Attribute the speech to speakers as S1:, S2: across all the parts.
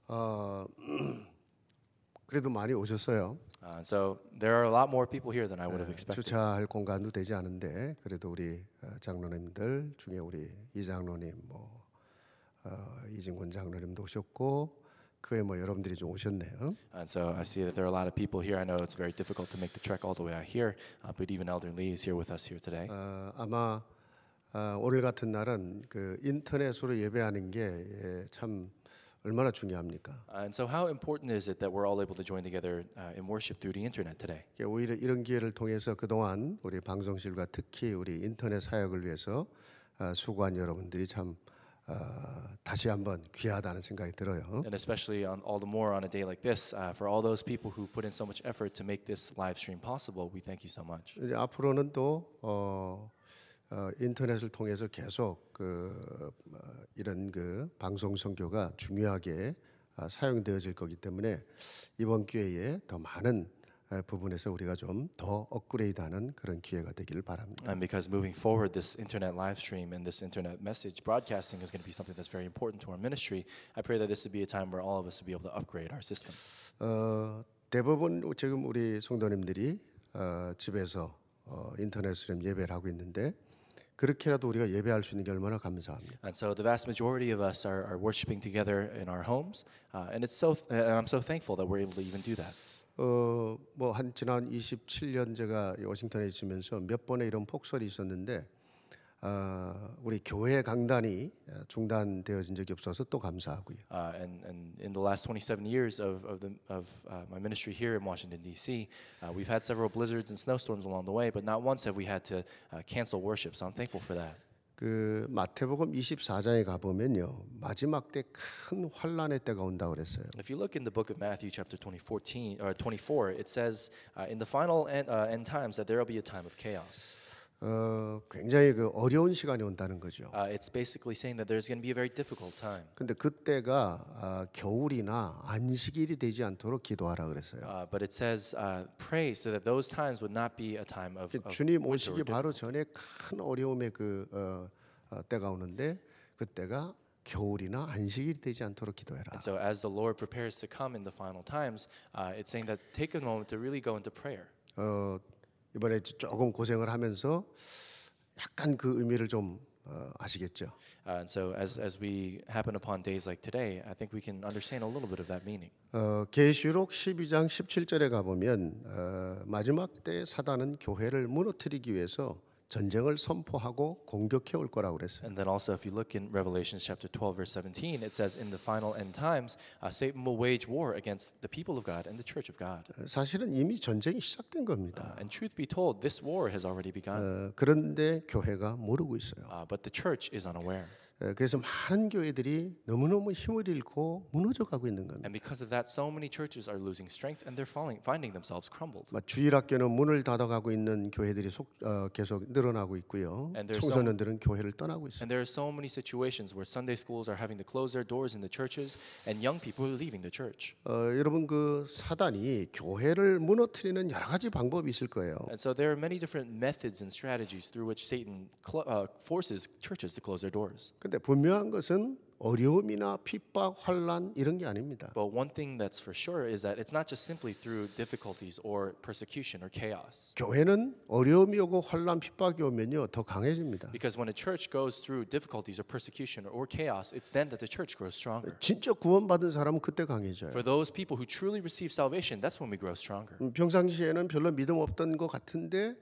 S1: 어, 그래도 많이 오셨어요.
S2: So there are a lot more people here than I would have expected.
S1: 주차할 공간도 되지 않은데 그래도 우리 장로님들 중에 우리 이장로님, 이진권 장로님도 오셨고 그 외에 여러분들이 좀 오셨네요.
S2: And so I see that there are a lot of people here. I know it's very difficult to make the trek all the way out here, but even Elder Lee is here with us here today.
S1: 아마 오늘 같은 날은 그 인터넷으로 예배하는 게 참 얼마나 중요합니까?
S2: And so how important is it that we're all able to join together in worship through the internet today?
S1: 오히려 이런 기회를 통해서 그동안 우리 방송실과 특히 우리 인터넷 사역을 위해서 수고한 여러분들이 참 다시 한번 귀하다는 생각이 들어요.
S2: And especially on all the more on a day like this, for all those people who put in so much effort to make this live stream possible, we thank you so much.
S1: 이제 앞으로는 또 인터넷을 통해서 계속 이런 방송 선교가 중요하게 사용되어질 거기 때문에 이번 기회에 더 많은 부분에서 우리가 좀 더 업그레이드하는 그런 기회가 되기를 바랍니다.
S2: And because moving forward, this internet live stream and this internet message broadcasting is going to be something that's very important to our ministry. I pray that this would be a time where all of us will be able to upgrade our system.
S1: 대부분 지금 우리 성도님들이 집에서 인터넷으로 예배를 하고 있는데 그렇게라도 우리가 예배할 수 있는 게 얼마나 감사합니다.
S2: And so the vast majority of us are worshiping together in our homes, and I'm so thankful that we're able to even do that.
S1: 한 지난 27년 제가 워싱턴에 있으면서 몇 번의 이런 폭설이 있었는데 우리 교회 강단이 중단되어진 적이 없어서 또 감사하고요.
S2: And in the last 27 years of my ministry here in Washington D.C., we've had several blizzards and snowstorms along the way, but not once have we had to cancel worship. So I'm thankful for that.
S1: 그 마태복음 24장에 가 보면요 마지막 때 큰 환란의 때가 온다고 그랬어요.
S2: If you look in the book of Matthew, chapter 24, it says in the final end times that there will be a time of chaos.
S1: 굉장히 어려운 시간이 온다는 거죠.
S2: It's basically saying that there's going to be a very difficult time.
S1: 근데 그때가 겨울이나 안식일이 되지 않도록 기도하라 그랬어요.
S2: But it says pray so that those times would not be a time of
S1: 주님 오시기 바로 전에 큰 어려움의 때가 오는데 그때가 겨울이나 안식일이 되지 않도록 기도해라.
S2: And so as the Lord prepares to come in the final times, it's saying that take a moment to really go into prayer.
S1: 이번에 조금 고생을 하면서 약간 그 의미를 좀 아시겠죠?
S2: And so as we happen upon days like today, I think we can understand a little bit of that meaning.
S1: 계시록 12장 17절에 가 보면 마지막 때 사단은 교회를 무너뜨리기 위해서 전쟁을 선포하고 공격해 올 거라고 그랬어요.
S2: And then also if you look in Revelation chapter 12 verse 17, it says in the final end times, Satan will wage war against the people of God and the church of God.
S1: 사실은 이미 전쟁이 시작된 겁니다.
S2: And truth be told, this war has already begun.
S1: 그런데 교회가 모르고 있어요.
S2: But the church is unaware.
S1: 그래서 많은 교회들이 너무너무 힘을 잃고 무너져 가고 있는 겁니다.
S2: And because of that, so many churches are losing strength and they're finding themselves crumbled.
S1: 주일학교는 문을 닫아가고 있는 교회들이 계속 늘어나고 있고요. 청소년들은 교회를 떠나고 있어요.
S2: And there are so many situations where Sunday schools are having to close their doors in the churches, and young people are leaving the church.
S1: 여러분 사단이 교회를 무너뜨리는 여러 가지 방법이 있을 거예요.
S2: And so there are many different methods and strategies through which Satan forces churches to close their doors.
S1: 근데 분명한 것은 어려움이나 핍박, 환란 이런 게 아닙니다.
S2: But one thing that's for sure is that it's not just simply through difficulties or persecution or chaos.
S1: 교회는 어려움이 오고 환란, 핍박이 오면요 더 강해집니다.
S2: Because when a church goes through difficulties or persecution or chaos, it's then that the church grows stronger.
S1: 진짜 구원받은 사람은 그때 강해져요.
S2: For those people who truly receive salvation, that's when we grow stronger.
S1: 평상시에는 별로 믿음 없던 것 같은데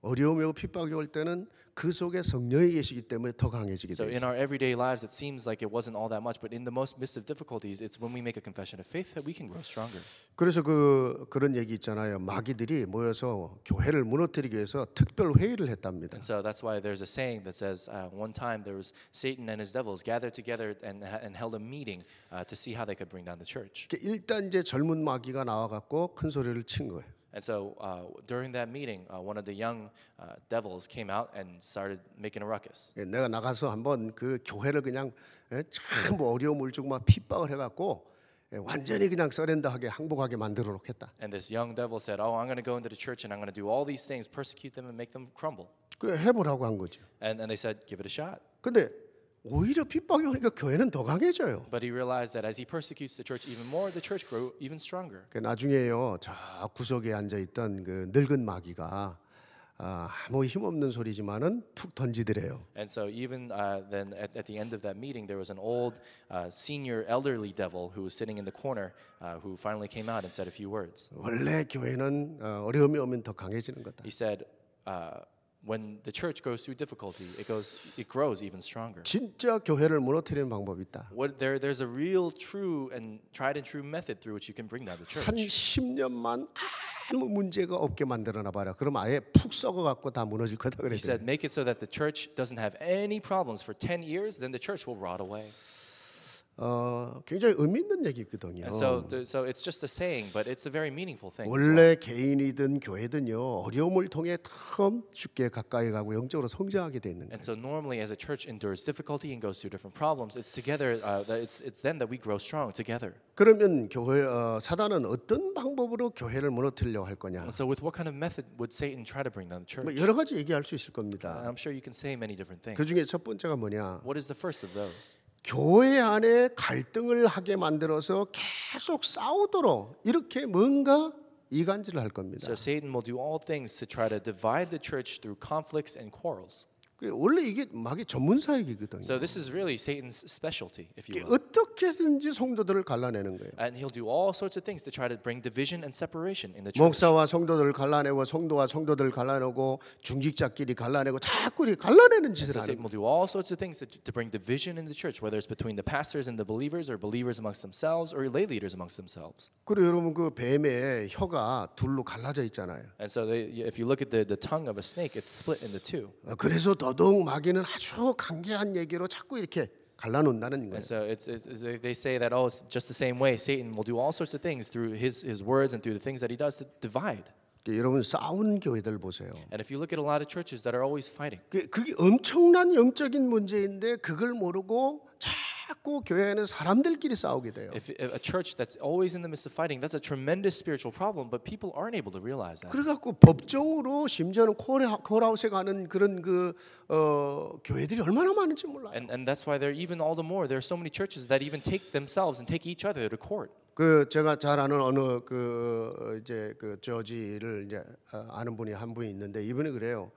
S1: 어려움이 오고 핍박이 올 때는 그 속에 성령이 계시기 때문에 더 강해지게
S2: So
S1: 돼요.
S2: in our everyday lives, it seems like it wasn't all that much, but in the midst of difficulties, it's when we make a confession of faith that we can grow stronger.
S1: 그래서 그런 얘기 있잖아요. 마귀들이 모여서 교회를 무너뜨리기 위해서 특별 회의를 했답니다.
S2: And so that's why there's a saying that says, one time there was Satan and his devils gathered together and held a meeting to see how they could bring down the church.
S1: 일단 이제 젊은 마귀가 나와갖고 큰 소리를 친 거예요.
S2: And so during that meeting, one of the young devils came out and started making a ruckus.
S1: 내가 나가서 한번 그 교회를 그냥 참 어려움을 주고 막 핍박을 해갖고 완전히 그냥 서렌더하게 항복하게 만들어 놓겠다.
S2: And this young devil said, "Oh, I'm going to go into the church and I'm going to do all these things, persecute them and make them crumble."
S1: 그 해보라고 한 거죠.
S2: And they said, "Give it a shot."
S1: 근데 오히려 핍박이 오니까 교회는 더 강해져요.
S2: But he realized that as he persecutes the church even more, the church grew even stronger.
S1: 그 나중에요, 저 구석에 앉아 있던 그 늙은 마귀가 아무 힘없는 소리지만은 툭 던지더래요.
S2: And so even then at the end of that meeting, there was an old senior elderly devil who was sitting in the corner who finally came out and said a few words.
S1: 원래 교회는 어려움이 오면 더 강해지는 거다.
S2: He said, when the church goes through difficulty, it grows even stronger.
S1: 진짜 교회를 무너뜨리는 방법이 있다.
S2: There's a real, true, and tried and true method through which you can bring down the church.
S1: 한 10년만 아무 문제가 없게 만들어놔 봐라. 그럼 아예 푹 썩어갖고 다 무너질 거다
S2: He
S1: 그랬어요.
S2: said, make it so that the church doesn't have any problems for 10 years, then the church will rot away.
S1: 굉장히 의미 있는 얘기거든요.
S2: And so it's just a saying, but it's a very meaningful thing. as well.
S1: 원래 개인이든 교회든요 어려움을 통해 참 쉽게 가까이 가고 영적으로 성장하게 돼 있는 거예요.
S2: And so normally, as a church endures difficulty and goes through different problems, it's together. It's then that we grow strong together.
S1: 그러면 교회 사단은 어떤 방법으로 교회를 무너뜨리려고 할 거냐?
S2: And so, with what kind of method would Satan try to bring down the church?
S1: 뭐 여러 가지 얘기할 수 있을
S2: And
S1: 겁니다.
S2: I'm sure you can say many different things.
S1: 그 중에 첫 번째가 뭐냐?
S2: What is the first of those?
S1: 교회 안에 갈등을 하게 만들어서 계속 싸우도록 이렇게 뭔가 이간질을 할 겁니다.
S2: So Satan will do all things to try to divide the church through conflicts and quarrels.
S1: 원래 이게 마귀 전문 사역이거든요.
S2: So this is really Satan's specialty, if you
S1: 이게
S2: will.
S1: 어떻게든지 성도들을 갈라내는 거예요.
S2: And he'll do all sorts of things to try to bring division and separation in the church.
S1: 목사와 성도들을 갈라내고 성도와 성도들을 갈라내고 중직자끼리 갈라내고 자꾸 이렇게 갈라내는
S2: And
S1: 짓을
S2: so
S1: 하는
S2: Satan will do all sorts of things to bring division in the church, whether it's between the pastors and the believers, or believers amongst themselves, or lay leaders amongst themselves.
S1: 그리고 여러분 그 뱀의 혀가 둘로 갈라져 있잖아요.
S2: And so if you look at the tongue of a snake, it's split into two.
S1: 그래서 더더욱 마귀는 아주 강경한 얘기로 자꾸 이렇게 갈라놓는다는 거예요.
S2: And so they say that, oh, it's just the same way. Satan will do all sorts of things through his words and through the things that he does to divide.
S1: 여러분 싸우는 교회들 보세요.
S2: And if you look at a lot of churches that are always fighting,
S1: 그게 엄청난 영적인 문제인데 그걸 모르고 자꾸 교회에는 사람들끼리 싸우게 돼요.
S2: if a church that's always in the midst of fighting, that's a tremendous spiritual problem, but people aren't able to realize that.
S1: 그래갖고 법정으로 심지어는 콜아웃에 가는 그런 교회들이 얼마나 많은지 몰라요.
S2: And that's why there even all the more there are so many churches that even take themselves and take each other to court.
S1: 그 제가 잘 아는 어느 이제 그 저지를 이제 아는 분이 한 분이 있는데 이분이 그래요.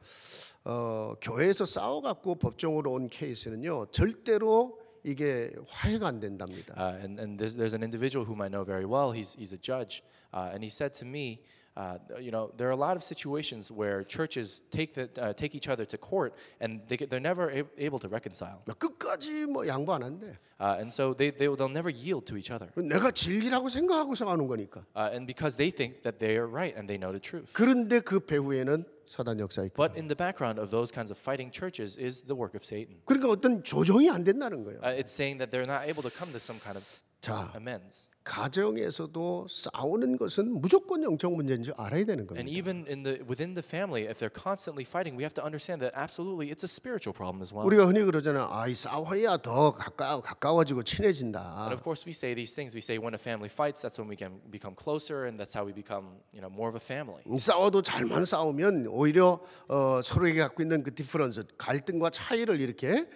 S1: 교회에서 싸워갖고 법정으로 온 케이스는요 절대로 이게 화해가 안 된답니다.
S2: And there's an individual whom I know very well. He's a judge, and he said to me, there are a lot of situations where churches take each other to court, and they're never able to reconcile.
S1: 끝까지 뭐 양보 안 한대.
S2: And so they'll never yield to each other.
S1: 내가 진리라고 생각하고 싸우는 거니까.
S2: And because they think that they are right and they know the truth.
S1: 그런데 그 배후에는 사단 역사가 있고.
S2: But in the background of those kinds of fighting churches is the work of Satan.
S1: 그러니까 어떤 조정이 안 된다는 거예요.
S2: It's saying that they're not able to come to some kind of
S1: 자,
S2: amends.
S1: 가정에서도 싸우는 것은 무조건 영적 문제인 줄 알아야 되는 겁니다.
S2: And even within the family, if they're constantly fighting, we have to understand that absolutely it's a spiritual problem as well.
S1: 우리가 흔히 그러잖아요. 이 싸워야 더 가까워지고 친해진다.
S2: And of course, we say these things. We say when a family fights, that's when we can become closer, and that's how we become, more of a family.
S1: 싸워도 잘만 싸우면 오히려 서로에게 갖고 있는 그 디퍼런스, 갈등과 차이를 이렇게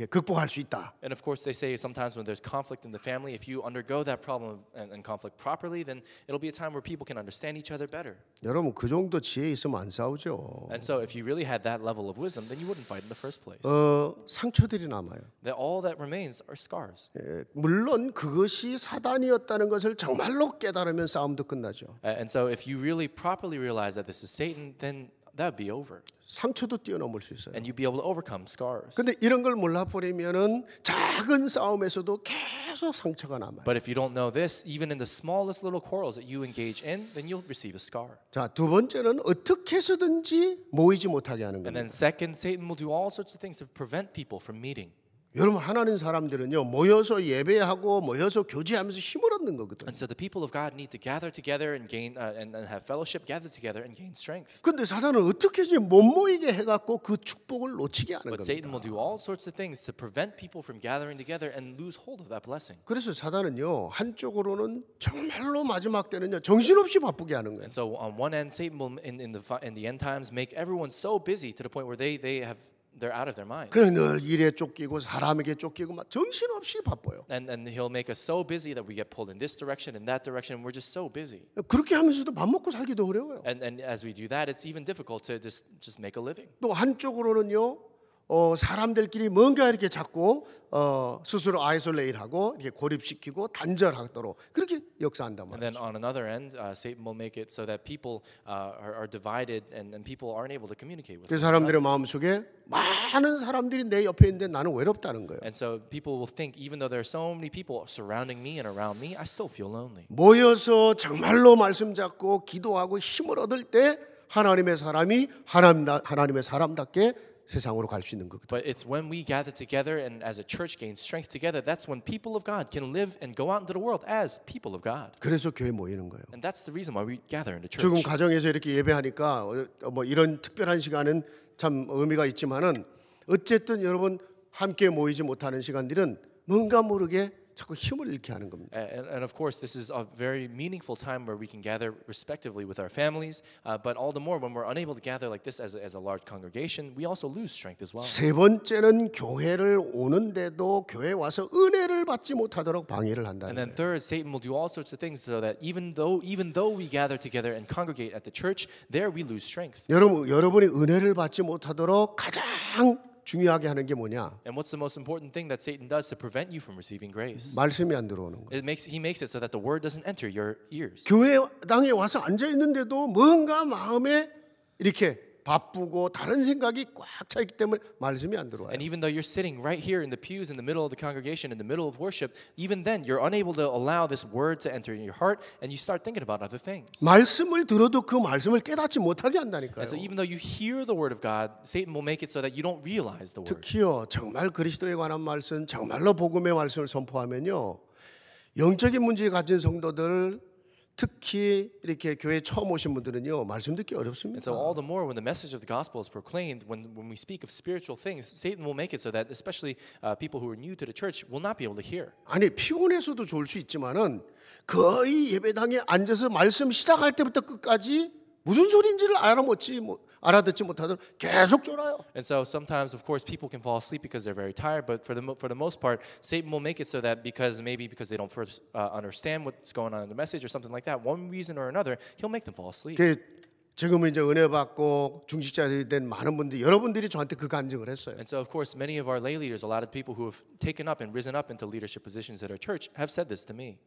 S1: 극복할 수 있다.
S2: And of course, they say sometimes when there's conflict in the family, if you undergo that problem and conflict properly, then it'll be a time where people can understand each other better.
S1: 여러분 그 정도 지혜 있으면 안 싸우죠.
S2: And so, if you really had that level of wisdom, then you wouldn't fight in the first place.
S1: 상처들이 남아요.
S2: That all that remains are scars.
S1: 물론 그것이 사단이었다는 것을 정말로 깨달으면 싸움도 끝나죠.
S2: And so, if you really properly realize that this is Satan, then that would be over.
S1: 상처도 뛰어넘을 수 있어요.
S2: And you'd be able to overcome scars.
S1: 근데 이런 걸 몰라버리면은 작은 싸움에서도 계속 상처가 남아요.
S2: But if you don't know this, even in the smallest little quarrels that you engage in, then you'll receive a scar.
S1: 자, 두 번째는 어떻게 해서든지 모이지 못하게 하는
S2: And
S1: 겁니다.
S2: then second, Satan will do all sorts of things to prevent people from meeting.
S1: 여러분 하나님 사람들은요 모여서 예배하고 모여서 교제하면서 힘을 얻는 거거든요.
S2: And so the people of God need to gather together and gain and have fellowship, gather together and gain strength.
S1: 근데 사단은 어떻게든지 못 모이게 해갖고 그 축복을 놓치게 하는
S2: But Satan will
S1: 겁니다.
S2: do all sorts of things to prevent people from gathering together and lose hold of that blessing.
S1: 그래서 사단은요 한쪽으로는 정말로 마지막 때는요 정신없이 바쁘게 하는 거예요.
S2: And so on one end, Satan will in the end times make everyone so busy to the point where they have they're out of their minds.
S1: 그냥 늘 일에 쫓기고 사람에게 쫓기고 막 정신없이 바빠요.
S2: And he'll make us so busy that we get pulled in this direction and that direction. And we're just so busy.
S1: 그렇게 하면서도 밥 먹고 살기도 어려워요.
S2: And as we do that, it's even difficult to just make a living.
S1: 또 한쪽으로는요. 사람들끼리 뭔가 이렇게 자꾸 스스로 아이솔레이트하고 이렇게 고립시키고 단절하도록 그렇게 역사한단
S2: And then
S1: 말이죠.
S2: on another end, Satan will make it so that people are divided and people aren't able to communicate with
S1: 그
S2: one
S1: 사람들의
S2: another.
S1: 마음속에 많은 사람들이 내 옆에 있는데 나는 외롭다는 거예요.
S2: And so people will think, even though there are so many people surrounding me and around me, I still feel lonely.
S1: 모여서 정말로 말씀 잡고 기도하고 힘을 얻을 때 하나님의 사람이 하나님의 사람답게 세상으로 갈 수 있는 거거든요.
S2: But it's when we gather together and as a church gain strength together, that's when people of God can live and go out into the world as people of God.
S1: 그래서 교회 모이는 거예요.
S2: And that's the reason why we gather in the
S1: 지금
S2: church.
S1: 가정에서 이렇게 예배하니까 뭐 이런 특별한 시간은 참 의미가 있지만은 어쨌든 여러분 함께 모이지 못하는 시간들은 뭔가 모르게 자꾸 힘을 잃게 하는 겁니다.
S2: And of course, this is a very meaningful time where we can gather respectively with our families. But all the more when we're unable to gather like this as a large congregation, we also lose strength as well.
S1: 세 번째는 교회를 오는데도 교회 와서 은혜를 받지 못하도록 방해를 한다는
S2: And then
S1: 거예요.
S2: third, Satan will do all sorts of things so that even though we gather together and congregate at the church, there we lose strength.
S1: 여러분이 은혜를 받지 못하도록 가장 중요하게 하는 게 뭐냐?
S2: And what's the most important thing that Satan does to prevent you from receiving grace?
S1: 말씀이 안 들어오는 거예요.
S2: He makes it so that the word doesn't enter your ears.
S1: 교회당에 와서 앉아 있는데도 뭔가 마음에 이렇게 바쁘고 다른 생각이 꽉 차 있기 때문에 말씀이 안 들어와요.
S2: And even though you're sitting right here in the pews in the middle of the congregation, in the middle of worship, even then you're unable to allow this word to enter in your heart and you start thinking about other things.
S1: 말씀을 들어도 그 말씀을 깨닫지 못하게 한다니까요.
S2: And so even though you hear the word of God, Satan will make it so that you don't realize the word.
S1: 특히요 정말 그리스도에 관한 말씀, 정말로 복음의 말씀을 선포하면요 영적인 문제 가진 성도들 특히 이렇게 교회 처음 오신 분들은요 말씀 듣기 어렵습니다.
S2: And so all the more when the message of the gospel is proclaimed, when we speak of spiritual things, Satan will make it so that especially people who are new to the church will not be able to hear.
S1: 아니 피곤해서도 좋을 수 있지만은 거의 예배당에 앉아서 말씀 시작할 때부터 끝까지 무슨 소리인지를 알아듣지 못하도록 계속 졸아요.
S2: And so sometimes, of course, people can fall asleep because they're very tired. But for the most part, Satan will make it so that because they don't first understand what's going on in the message or something like that, one reason or another, he'll make them fall asleep.
S1: 지금은 이제 은혜 받고 중직자들이 된 많은 분들 여러분들이 저한테 그 간증을 했어요.
S2: And so, of course, many of our lay leaders, a lot of people who have taken up and risen up into leadership positions at our church, have said this to me.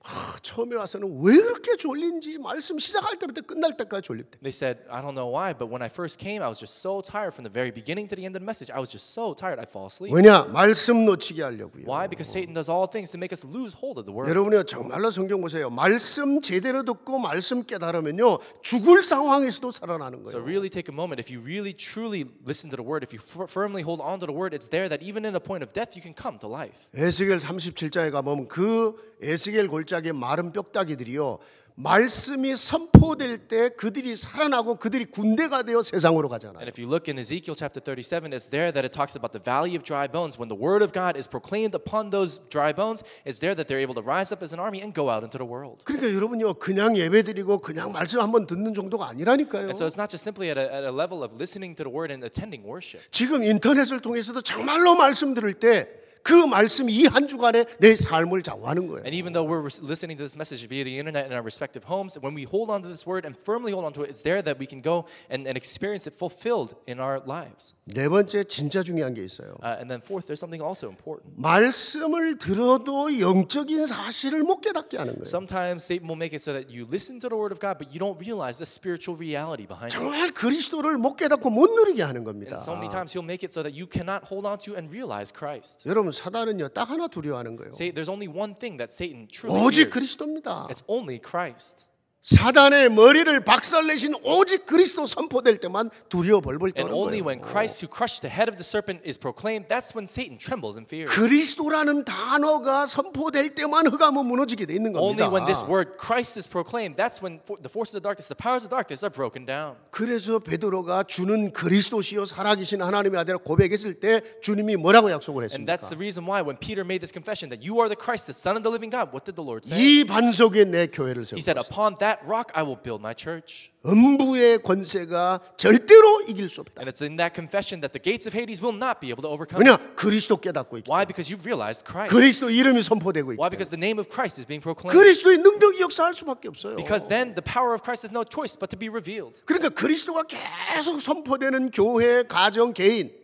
S1: 처음에 와서는 왜 그렇게 졸린지 말씀 시작할 때부터 끝날 때까지 졸립대.
S2: They said, I don't know why, but when I first came, I was just so tired from the very beginning to the end of the message. I was just so tired, I'd fall asleep.
S1: 왜냐? 말씀 놓치게 하려고요.
S2: Why? Because Satan does all things to make us lose hold of the word.
S1: 여러분이 정말로 성경 보세요. 말씀 제대로 듣고 말씀 깨달으면요 죽을 상황에서도 살아나는
S2: So
S1: 거예요.
S2: really take a moment. If you really truly listen to the word, if you firmly hold on to the word, it's there that even in a point of death, you can come to life.
S1: 에스겔 37장에 가보면 그 에스겔 골짜기의 마른 뼈다귀들이요 말씀이 선포될 때 그들이 살아나고 그들이 군대가 되어 세상으로 가잖아요.
S2: And if you look in Ezekiel chapter 37, it's there that it talks about the valley of dry bones. When the word of God is proclaimed upon those dry bones, it's there that they're able to rise up as an army and go out into the world.
S1: 그러니까 여러분요 그냥 예배드리고 그냥 말씀 한번 듣는 정도가 아니라니까요.
S2: And so it's not just simply at a level of listening to the word and attending worship.
S1: 지금 인터넷을 통해서도 정말로 말씀 들을 때 그 말씀이 이 한 주간에 내 삶을 좌우하는 거예요.
S2: And even though we're listening to this message via the internet in our respective homes, when we hold on to this word and firmly hold on to it, it's there that we can go and experience it fulfilled in our lives.
S1: 네 번째 진짜 중요한 게 있어요.
S2: And then fourth, there's something also important.
S1: 말씀을 들어도 영적인 사실을 못 깨닫게 하는 거예요.
S2: Sometimes Satan will make it so that you listen to the word of God, but you don't realize the spiritual reality behind it.
S1: 정말 그리스도를 못 깨닫고 못 누리게 하는 겁니다.
S2: And so many times he'll make it so that you cannot hold on to and realize Christ.
S1: 여러분 사단은요 딱 하나 두려워하는 거예요.
S2: Say there's only one thing that Satan truly
S1: 오직
S2: fears.
S1: 그리스도입니다.
S2: It's only Christ.
S1: 사단의 머리를 박살내신 오직 그리스도 선포될 때만 두려워 벌벌
S2: And
S1: 떠는
S2: only
S1: 거예요.
S2: when Christ who crushed the head of the serpent is proclaimed, that's when Satan trembles in fear.
S1: 그리스도라는 단어가 선포될 때만 흑암은 무너지게 돼 있는
S2: Only
S1: 겁니다.
S2: when this word Christ is proclaimed, that's when the forces of darkness, the powers of darkness are broken down.
S1: 그래서 베드로가 주는 그리스도시요 살아계신 하나님의 아들을 고백했을 때 주님이 뭐라고 약속을
S2: And
S1: 했습니까?
S2: that's the reason why when Peter made this confession that you are the Christ, the Son of the living God, what did the Lord say?
S1: 이 반석에 내 교회를
S2: He
S1: 세우고
S2: said, upon that that rock I will build my church.
S1: 음부의 권세가 절대로 이길 수 없다.
S2: And it's in that confession that the gates of Hades will not be able to overcome.
S1: 왜냐? 그리스도 깨닫고 있기
S2: Why?
S1: 때문에.
S2: Because you've realized Christ.
S1: 그리스도 이름이 선포되고 있기
S2: Why?
S1: 때문에.
S2: Because the name of Christ is being proclaimed.
S1: 그리스도의 능력이 역사할 수밖에 없어요.
S2: Because then the power of Christ has no choice but to be revealed.
S1: 그러니까 그리스도가 계속 선포되는 교회, 가정, 개인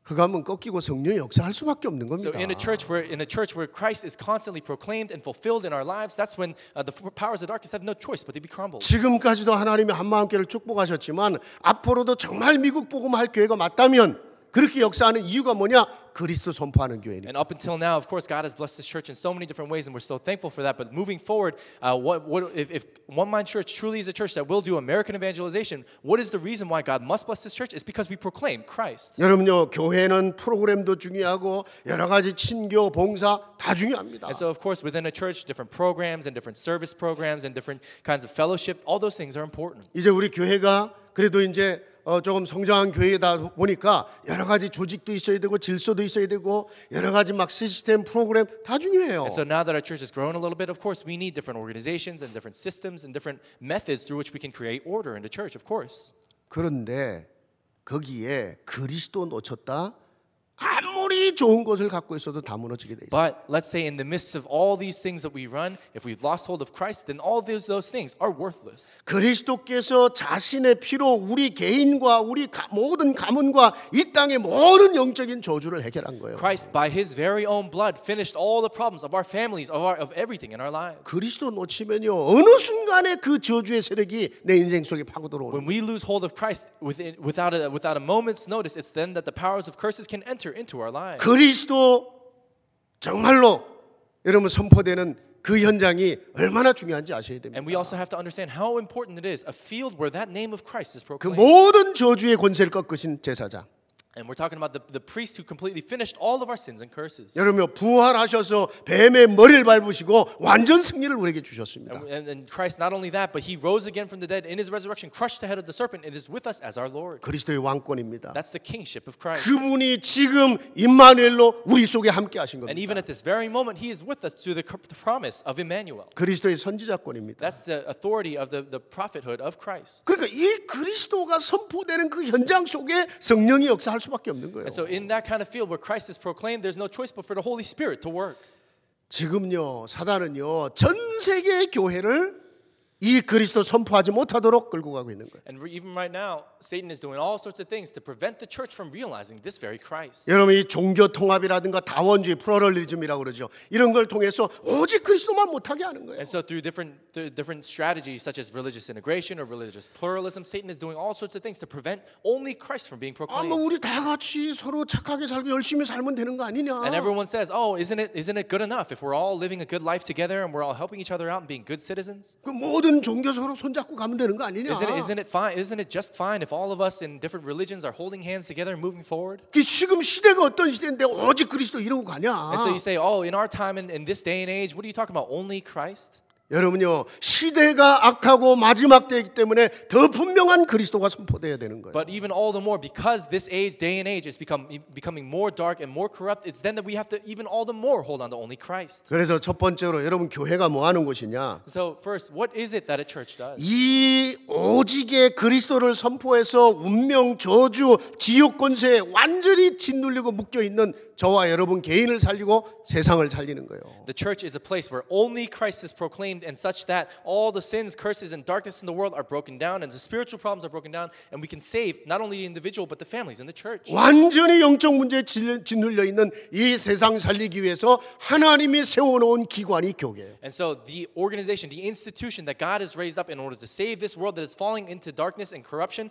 S1: 흑암은 꺾이고 성령이 역사할 수밖에 없는 겁니다.
S2: So in a church where Christ is constantly proclaimed and fulfilled in our lives, that's when the powers of darkness have no choice but to be crumbled.
S1: 지금까지도 하나님이 한마음교회를 축복하셨지만 앞으로도 정말 미국 복음할 교회가 맞다면 그렇게 역사하는 이유가 뭐냐? 그리스도 선포하는 교회니.
S2: And up until now, of course, God has blessed this church in so many different ways, and we're so thankful for that. But moving forward, if One Mind Church truly is a church that will do American evangelization, what is the reason why God must bless this church? It's because we proclaim Christ.
S1: 여러분요, 교회는 프로그램도 중요하고 여러 가지 친교, 봉사 다 중요합니다.
S2: And so, of course, within a church, different programs and different service programs and different kinds of fellowship, all those things are important.
S1: 이제 우리 교회가 그래도 이제 조금 성장한 교회다 보니까 여러 가지 조직도 있어야 되고 질서도 있어야 되고 여러 가지 막 시스템 프로그램 다 중요해요.
S2: And so now that our church has grown a little bit, of course, we need different organizations and different systems and different methods through which we can create order in the church, of course.
S1: 그런데 거기에 그리스도 놓쳤다. 아무리 좋은 것을 갖고 있어도 다 무너지게 돼 있어요.
S2: But let's say in the midst of all these things that we run, if we've lost hold of Christ, then all those things are worthless.
S1: 그리스도께서 자신의 피로 우리 개인과 우리 모든 가문과 이 땅의 모든 영적인 저주를 해결한 거예요.
S2: Christ, by His very own blood, finished all the problems of our families, of everything in our lives.
S1: 그리스도 놓치면요 어느 순간에 그 저주의 세력이 내 인생 속에 파고 들어오는.
S2: When we lose hold of Christ without a moment's notice, it's then that the powers of curses can enter into our lives.
S1: 그리스도 정말로 여러분 선포되는 그 현장이 얼마나 중요한지 아셔야 됩니다.
S2: And we also have to understand how important it is, a field where that name of Christ is
S1: 그
S2: proclaimed.
S1: 모든 저주의 권세를 꺾으신 제사장.
S2: And we're talking about the priest who completely finished all of our sins and curses.
S1: 여러분 부활하셔서 뱀의 머리를 밟으시고 완전 승리를 우리에게 주셨습니다.
S2: And Christ, not only that, but He rose again from the dead in His resurrection, crushed the head of the serpent, and is with us as our Lord.
S1: 그리스도의 왕권입니다.
S2: That's the kingship of Christ.
S1: 그분이 지금 임마누엘로 우리 속에 함께 하신
S2: And
S1: 겁니다.
S2: even at this very moment, He is with us through the promise of Emmanuel.
S1: 그리스도의 선지자권입니다.
S2: That's the authority of the prophethood of Christ.
S1: 그러니까 이 그리스도가 선포되는 그 현장 속에 성령이 역사할 수밖에 없는 거예요.
S2: And so in that kind of field where Christ is proclaimed, there's no choice but for the Holy Spirit to work.
S1: 지금요 사단은요 전 세계의 교회를 이 그리스도 선포하지 못하도록 끌고 가고 있는 거예요.
S2: And even right now, Satan is doing all sorts of things to prevent the church from realizing this very Christ.
S1: 여러분 이 종교 통합이라든가 다원주의 플러럴리즘이라고 그러죠. 이런 걸 통해서 오직 그리스도만 못하게 하는 거예요.
S2: And so through different strategies such as religious integration or religious pluralism, Satan is doing all sorts of things to prevent only Christ from being proclaimed.
S1: 우리 다 같이 서로 착하게 살고 열심히 살면 되는 거 아니냐?
S2: And everyone says, "Oh, isn't it good enough if we're all living a good life together and we're all helping each other out and being good citizens?
S1: 그 모든 종교 서로 손잡고 가면 되는 거 아니냐?
S2: Isn't it fine? Isn't it just fine if all of us in different religions are holding hands together and moving forward?"
S1: 그 지금 시대가 어떤 시대인데 오직 그리스도 이러고 가냐?
S2: And so you say, "Oh, in our time and in this day and age, what are you talking about? Only Christ?"
S1: 여러분요 시대가 악하고 마지막 때이기 때문에 더 분명한 그리스도가 선포돼야 되는 거예요.
S2: But even all the more, because this day and age is becoming more dark and more corrupt, it's then that we have to even all the more hold on to only Christ.
S1: 그래서 첫 번째로 여러분 교회가 뭐 하는 곳이냐?
S2: So first, what is it that a church does?
S1: 이 오직의 그리스도를 선포해서 운명, 저주, 지옥 권세에 완전히 짓눌리고 묶여 있는 저와 여러분 개인을 살리고 세상을 살리는 거예요.
S2: The church is a place where only Christ is proclaimed, and such that all the sins, curses, and darkness in the world are broken down, and the spiritual problems are broken down, and we can save not only the individual but the families in the church.
S1: 완전히 영적 문제에 짓눌려 있는 이 세상 살리기 위해서 하나님이 세워놓은 기관이 교회예요.
S2: And so the organization, the institution that God has raised up in order to save this world that is falling into darkness and corruption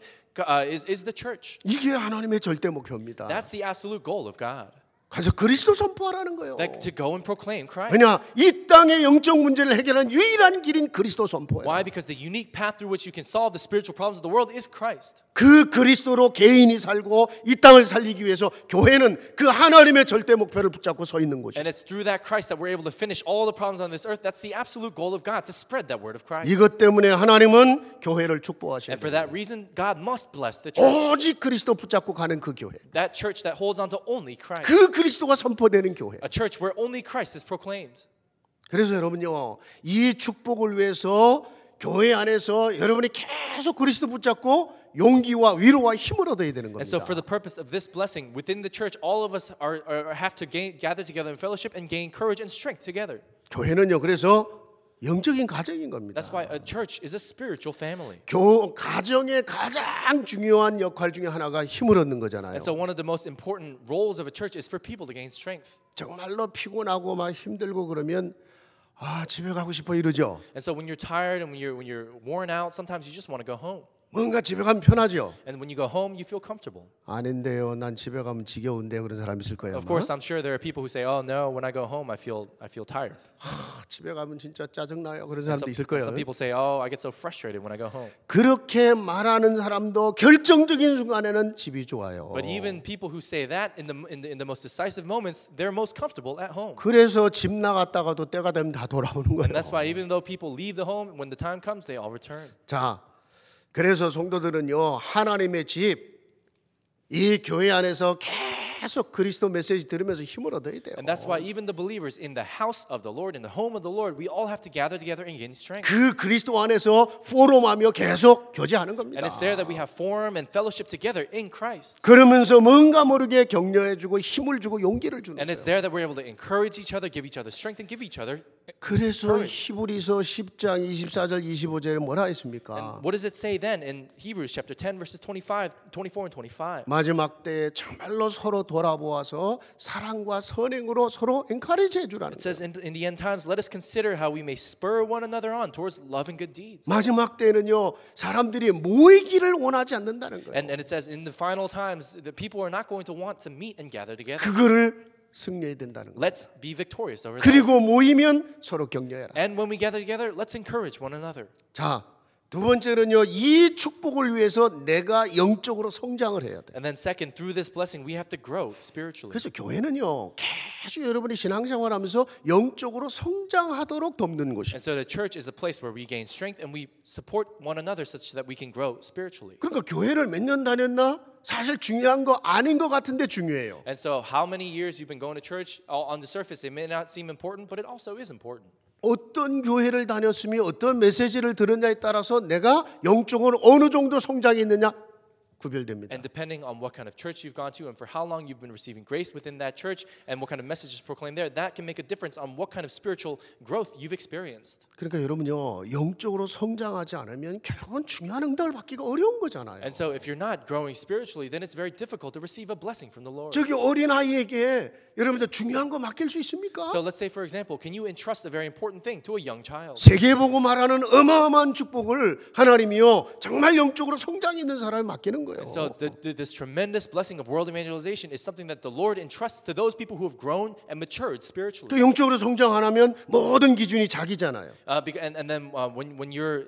S2: is the church.
S1: 이게 하나님의 절대 목표입니다.
S2: That's the absolute goal of God.
S1: 가서 그리스도 선포하라는 거예요.
S2: That to go and proclaim Christ.
S1: 왜냐? 이 땅의 영적 문제를 해결하는 유일한 길인 그리스도 선포예요.
S2: Why? Because the unique path through which you can solve the spiritual problems of the world is Christ.
S1: 그 그리스도로 개인이 살고 이 땅을 살리기 위해서 교회는 그 하나님의 절대 목표를 붙잡고 서 있는 곳이에요.
S2: And it's through that Christ that we're able to finish all the problems on this earth. That's the absolute goal of God, to spread that word of Christ.
S1: 이것 때문에 하나님은 교회를 축복하셔야
S2: And for
S1: 돼요.
S2: that reason, God must bless the church.
S1: 오직 그리스도 붙잡고 가는 그 교회.
S2: That church that holds on to only Christ.
S1: 그 그리스도가 선포되는 교회.
S2: A church where only Christ is proclaimed.
S1: 그래서 여러분요, 이 축복을 위해서 교회 안에서 여러분이 계속 그리스도 붙잡고 용기와 위로와 힘을 얻어야 되는
S2: And so
S1: 겁니다.
S2: for the purpose of this blessing, within the church, all of us have to gather together in fellowship and gain courage and strength together.
S1: 교회는요. 그래서 영적인 가정인 겁니다.
S2: That's why a church is a spiritual family.
S1: 가정의 가장 중요한 역할 중에 하나가 힘을 얻는 거잖아요.
S2: And so one of the most important roles of a church is for people to gain strength.
S1: 정말로 피곤하고 막 힘들고 그러면 집에 가고 싶어 이러죠.
S2: And so when you're tired and when you're worn out, sometimes you just want to go home.
S1: 뭔가 집에 가면 편하죠.
S2: And when you go home, you feel comfortable.
S1: 아닌데요. 난 집에 가면 지겨운데요. 그런 사람 있을 거예요.
S2: Of course, I'm sure there are people who say, "Oh no, when I go home, I feel tired."
S1: 집에 가면 진짜 짜증나요. 그런
S2: And
S1: 사람도 있을 거예요.
S2: some people say, "Oh, I get so frustrated when I go home."
S1: 그렇게 말하는 사람도 결정적인 순간에는 집이 좋아요.
S2: But even people who say that in the most decisive moments, they're most comfortable at home.
S1: 그래서 집 나갔다가도 때가 되면 다 돌아오는 거예요.
S2: And that's why even though people leave the home, when the time comes, they all return.
S1: 자, 그래서 성도들은요 하나님의 집, 이 교회 안에서 계속 그리스도 메시지 들으면서 힘을 얻어야 돼요.
S2: And that's why even the believers in the house of the Lord, in the home of the Lord, we all have to gather together and gain strength.
S1: 그 그리스도 안에서 포럼하며 계속 교제하는 겁니다.
S2: And it's there that we have forum and fellowship together in Christ.
S1: 그러면서 뭔가 모르게 격려해주고 힘을 주고 용기를 주는
S2: And it's
S1: 거예요.
S2: there that we're able to encourage each other, give each other strength, and give each other.
S1: 그래서 히브리서 10장 24절 25절에 뭐라 했습니까?
S2: What does it say then in Hebrews chapter 10 verses 24 and 25?
S1: 마지막 때에 정말로 서로 돌아보아서 사랑과 선행으로 서로 엔커리지 해주라는
S2: It says in the end times, let us consider how we may spur one another on towards love and good deeds.
S1: 마지막 때에는요 사람들이 모이기를 원하지 않는다는 거예요.
S2: And it says in the final times, the people are not going to want to meet and gather together.
S1: 그거를 승리해야 된다는 거예요.
S2: Let's be victorious over that.
S1: 그리고 모이면 서로 격려해라.
S2: And when we gather together, let's encourage one another.
S1: 자, 두 번째는요 이 축복을 위해서 내가 영적으로 성장을 해야 돼.
S2: And then second, through this blessing, we have to grow spiritually.
S1: 그래서 교회는요 계속 여러분이 신앙생활하면서 영적으로 성장하도록 돕는 곳이에요.
S2: And so the church is a place where we gain strength and we support one another such that we can grow spiritually.
S1: 그러니까 교회를 몇 년 다녔나? 사실 중요한 거 아닌 것 같은데 중요해요.
S2: And so how many years you've been going to church, on the surface it may not seem important, but it also is important.
S1: 어떤 교회를 다녔으며 어떤 메시지를 들었냐에 따라서 내가 영적으로 어느 정도 성장했느냐 구별됩니다.
S2: And depending on what kind of church you've gone to and for how long you've been receiving grace within that church and what kind of messages proclaimed there, that can make a difference on what kind of spiritual growth you've experienced.
S1: 그러니까 여러분요 영적으로 성장하지 않으면 결국은 중요한 응답을 받기가 어려운 거잖아요.
S2: And so if you're not growing spiritually, then it's very difficult to receive a blessing from the Lord.
S1: 저기 어린 아이에게 여러분들 중요한 거 맡길 수 있습니까?
S2: So let's say, for example, can you entrust a very important thing to a young child?
S1: 세계 보고 말하는 어마어마한 축복을 하나님이요 정말 영적으로 성장 있는 사람에 맡기는 거예요.
S2: And so this tremendous blessing of world evangelization is something that the Lord entrusts to those people who have grown and matured spiritually.
S1: 또 영적으로 성장 안 하면 모든 기준이 자기잖아요.
S2: And then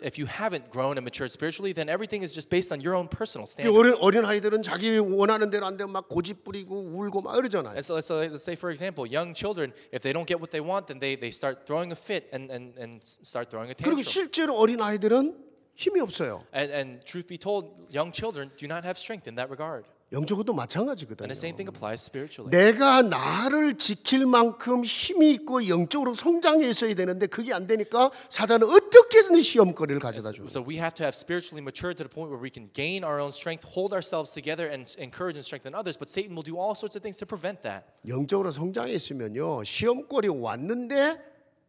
S2: if you haven't grown and matured spiritually, then everything is just based on your own personal standard.
S1: 어린 아이들은 자기 원하는 대로 안 되면 막 고집 부리고 울고 막 이러잖아요.
S2: And so let's say, for example, young children, if they don't get what they want, then they start throwing a fit and start throwing a
S1: 그리고
S2: tantrum.
S1: 실제로 어린 아이들은 힘이 없어요.
S2: And truth be told, young children do not have strength in that regard.
S1: 영적으로도 마찬가지거든요.
S2: And the same thing applies spiritually.
S1: 내가 나를 지킬 만큼 힘이 있고 영적으로 성장해 있어야 되는데 그게 안 되니까 사단은 어떻게든 시험거리를 가져다 줘요.
S2: So we have to have spiritually matured to the point where we can gain our own strength, hold ourselves together, and encourage and strengthen others. But Satan will do all sorts of things to prevent that.
S1: 영적으로 성장해 있으면요 시험거리 왔는데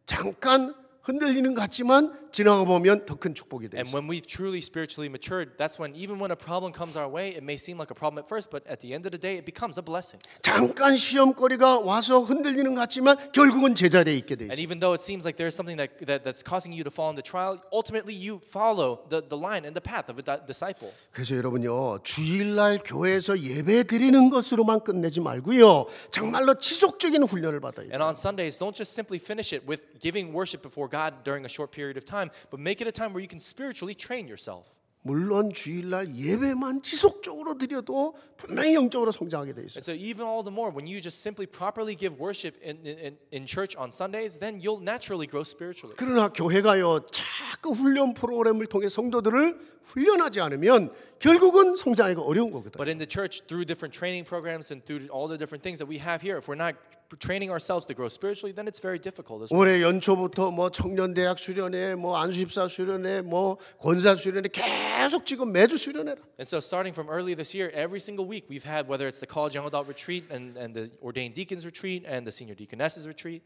S1: 잠깐 흔들리는 것 같지만 지나가 보면 더 큰 축복이 돼
S2: And
S1: 있어요.
S2: when we've truly spiritually matured, that's when even when a problem comes our way, it may seem like a problem at first, but at the end of the day, it becomes a blessing.
S1: 잠깐 시험거리가 와서 흔들리는 것 같지만 결국은 제자리에 있게 돼
S2: And
S1: 있어요.
S2: even though it seems like there's something that's causing you to fall into trial, ultimately you follow the line and the path of a disciple.
S1: 그래서 여러분요 주일날 교회에서 예배 드리는 것으로만 끝내지 말고요 정말로 지속적인 훈련을 받아야 돼요.
S2: And on Sundays, don't just simply finish it with giving worship before God during a short period of time, but make it a time where you can spiritually train yourself.
S1: 물론 주일날 예배만 지속적으로 드려도 분명히 영적으로 성장하게 돼 있어요.
S2: And so even all the more, when you just simply properly give worship in church on Sundays, then you'll naturally grow spiritually.
S1: 그러나 교회가요 자꾸 훈련 프로그램을 통해 성도들을 훈련하지 않으면 결국은 성장하기가 어려운 거거든요.
S2: But in the church, through different training programs and through all the different things that we have here, if we're not training ourselves to grow spiritually, then it's very difficult as well.
S1: 올해 연초부터 뭐 청년대학 수련회, 뭐 안수집사 수련회, 뭐 권사 수련회 계속 지금 매주 수련회라.
S2: And so starting from early this year, every single week we've had, whether it's the college young adult retreat and the ordained deacons retreat and the senior deaconesses retreat.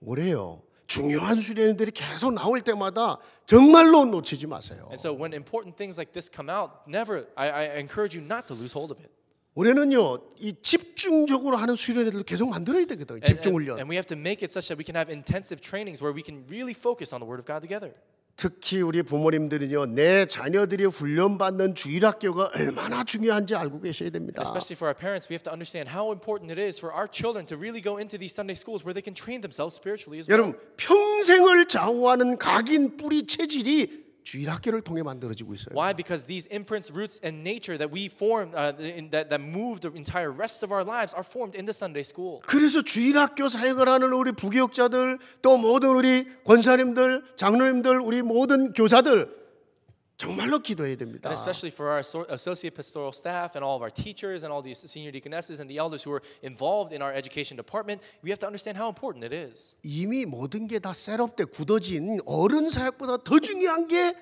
S1: 올해요. 중요한 수련회들이 계속 나올 때마다 정말로 놓치지 마세요.
S2: And so when important things like this come out, I encourage you not to lose hold of it.
S1: 올해는요, 이 집중적으로 하는 수련회들도 계속 만들어야 되거든요. 집중 훈련.
S2: And we have to make it such that we can have intensive trainings where we can really focus on the Word of God together.
S1: 특히 우리 부모님들은요, 내 자녀들이 훈련받는 주일학교가 얼마나 중요한지 알고 계셔야 됩니다.
S2: And especially for our parents, we have to understand how important it is for our children to really go into these Sunday schools where they can train themselves spiritually as well.
S1: 여러분, 평생을 좌우하는 각인 뿌리 체질이 주일학교를 통해 만들어지고 있어요.
S2: Why? Because these imprints, roots, and nature that we form, that move the entire rest of our lives, are formed in the Sunday school.
S1: 그래서 주일학교 사역을 하는 우리 부교육자들, 또 모든 우리 권사님들, 장로님들, 우리 모든 교사들 정말로 기도해야 됩니다.
S2: And especially for our associate pastoral staff and all of our teachers and all the senior deaconesses and the elders who are involved in our education department, we have to understand how important it is.
S1: 이미 모든 게 다 셋업돼 굳어진 어른 사역보다 더 중요한 게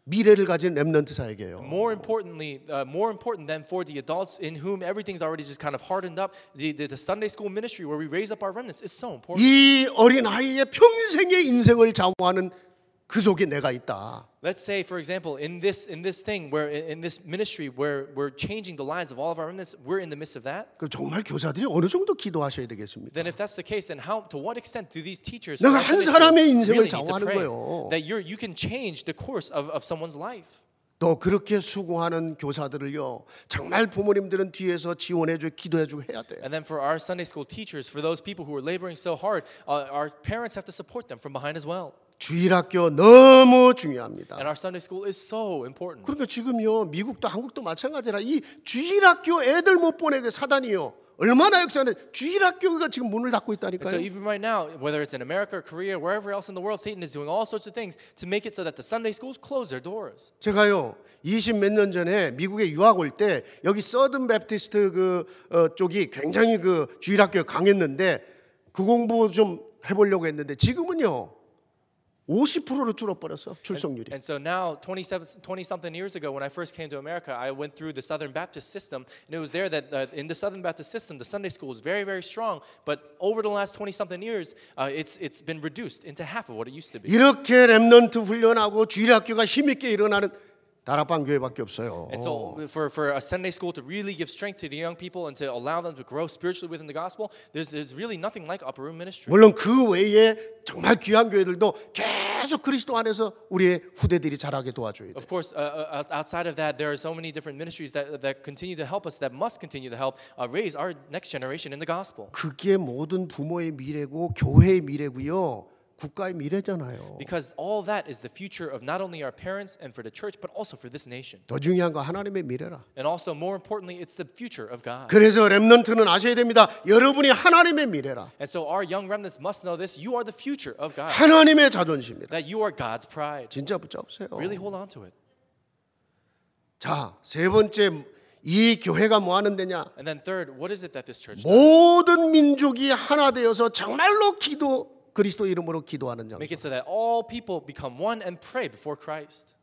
S1: 미래를 가진 렘넌트 사역이에요.
S2: More important than for the adults in whom everything's already just kind of hardened up, the Sunday school ministry where we raise up our remnants is so important.
S1: 이 어린 아이의 평생의 인생을 좌우하는 그 속에 내가 있다.
S2: Let's say, for example, in this thing where in this ministry where we're changing the lives of all of our remnants, we're in the midst of that.
S1: 그 정말 교사들이 어느 정도 기도하셔야 되겠습니까?
S2: Then if that's the case, then to what extent do these teachers
S1: 내가 한 사람의 인생을
S2: really need to
S1: 좌우하는
S2: pray
S1: 거예요.
S2: that you can change the course of someone's life?
S1: 또 그렇게 수고하는 교사들을요, 정말 부모님들은 뒤에서 지원해주고 기도해주고 해야 돼요.
S2: And then for our Sunday school teachers, for those people who are laboring so hard, our parents have to support them from behind as well.
S1: 주일학교 너무 중요합니다.
S2: And our Sunday school is so important.
S1: 그러니까 지금요, 미국도 한국도 마찬가지라 이 주일학교 애들 못 보내게 사단이요. 얼마나 역사는 주일학교가 지금 문을 닫고
S2: And so
S1: 있다니까요.
S2: even right now, whether it's in America or Korea, wherever else in the world, Satan is doing all sorts of things to make it so that the Sunday schools close their doors.
S1: 제가요 20 몇 년 전에 미국에 유학 올 때 여기 서든 베프티스트 쪽이 굉장히 그 주일학교 강했는데 그 공부 좀 해보려고 했는데 지금은요 50%로 줄어버렸어 출석률이.
S2: And so now, 20-something years ago, when I first came to America, I went through the Southern Baptist system, and it was there that in the Southern Baptist system, the Sunday school was very, very strong. But over the last 20-something years, it's been reduced into half of what it used to be.
S1: 이렇게 렘넌트 훈련하고 주일학교가 힘있게 일어나는 다락방 교회밖에 없어요.
S2: And so for a Sunday school to really give strength to the young people and to allow them to grow spiritually within the gospel, there's really nothing like upper room ministry.
S1: 물론 그 외에 정말 귀한 교회들도 계속 그리스도 안에서 우리의 후대들이 자라게 도와줘야 돼요.
S2: Of course, outside of that, there are so many different ministries that continue to help us, that must continue to help raise our next generation in the gospel.
S1: 그게 모든 부모의 미래고 교회의 미래고요. 국가의 미래잖아요.
S2: Because all that is the future of not only our parents and for the church, but also for this nation.
S1: 더 중요한 거 하나님의 미래라.
S2: And also, more importantly, it's the future of God.
S1: 그래서 렘넌트는 아셔야 됩니다. 여러분이 하나님의 미래라.
S2: And so our young remnants must know this. You are the future of God.
S1: 하나님의 자존심이라.
S2: That you are God's pride.
S1: 진짜 붙잡으세요.
S2: Really hold on to it.
S1: 자, 세 번째 이 교회가 뭐 하는 데냐?
S2: And then third, what is it that this church does?
S1: 모든 민족이 하나 되어서 정말로 그리스도 이름으로 기도하는 장소.
S2: Make it so that all people become one and pray before Christ.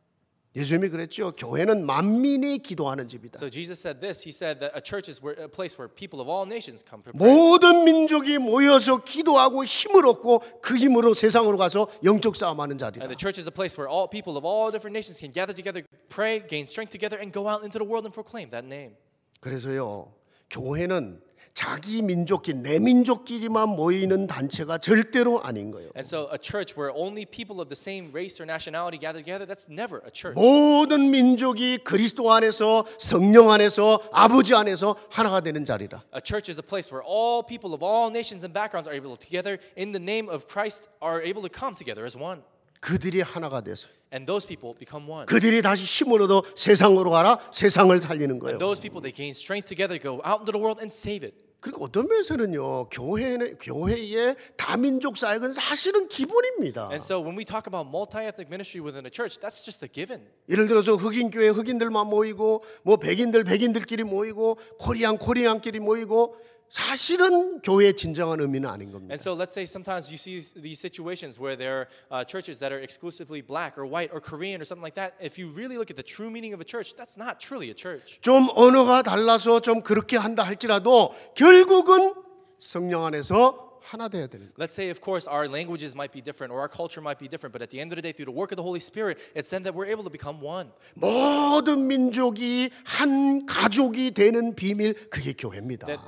S1: 예수님이 그랬죠. 교회는 만민이 기도하는 집이다.
S2: So Jesus said this. He said that a church is a place where people of all nations come to pray.
S1: 모든 민족이 모여서 기도하고 힘을 얻고 그 힘으로 세상으로 가서 영적 싸움하는 자리다.
S2: And the church is a place where all people of all different nations can gather together, pray, gain strength together, and go out into the world and proclaim that name.
S1: 그래서요, 교회는 자기 민족끼리 내 민족끼리만 모이는 단체가 절대로 아닌 거예요.
S2: And so a church where only people of the same race or nationality gather together, that's never a church.
S1: 모든 민족이 그리스도 안에서 성령 안에서 아버지 안에서 하나가 되는 자리라.
S2: A church is a place where all people of all nations and backgrounds are able to together in the name of Christ are able to come together as one.
S1: 그들이 하나가 돼서
S2: And those people become one.
S1: 그들이 다시 힘을 얻어 세상으로 가라 세상을 살리는 거예요.
S2: And those people, they gain strength together, go out into the world and save it.
S1: 그리고 어떤 면에서는요, 교회의 다민족 사역은 사실은 기본입니다.
S2: And so when we talk about multi-ethnic ministry within a church, that's just a given.
S1: 예를 들어서 흑인 교회 흑인들만 모이고, 뭐 백인들끼리 모이고, 코리안끼리 모이고, 사실은 교회의 진정한 의미는 아닌 겁니다.
S2: And so let's say sometimes you see these situations where there are churches that are exclusively black or white or Korean or something like that. If you really look at the true meaning of a church, that's not truly a church.
S1: 좀 언어가 달라서 좀 그렇게 한다 할지라도 결국은 성령 안에서 하나 돼야 되는 거예요.
S2: Let's say, of course, our languages might be different or our culture might be different, but at the end of the day, through the work of the Holy Spirit, it's then that we're able to become one.
S1: 모든 민족이 한 가족이 되는 비밀, 그게 교회입니다.
S2: That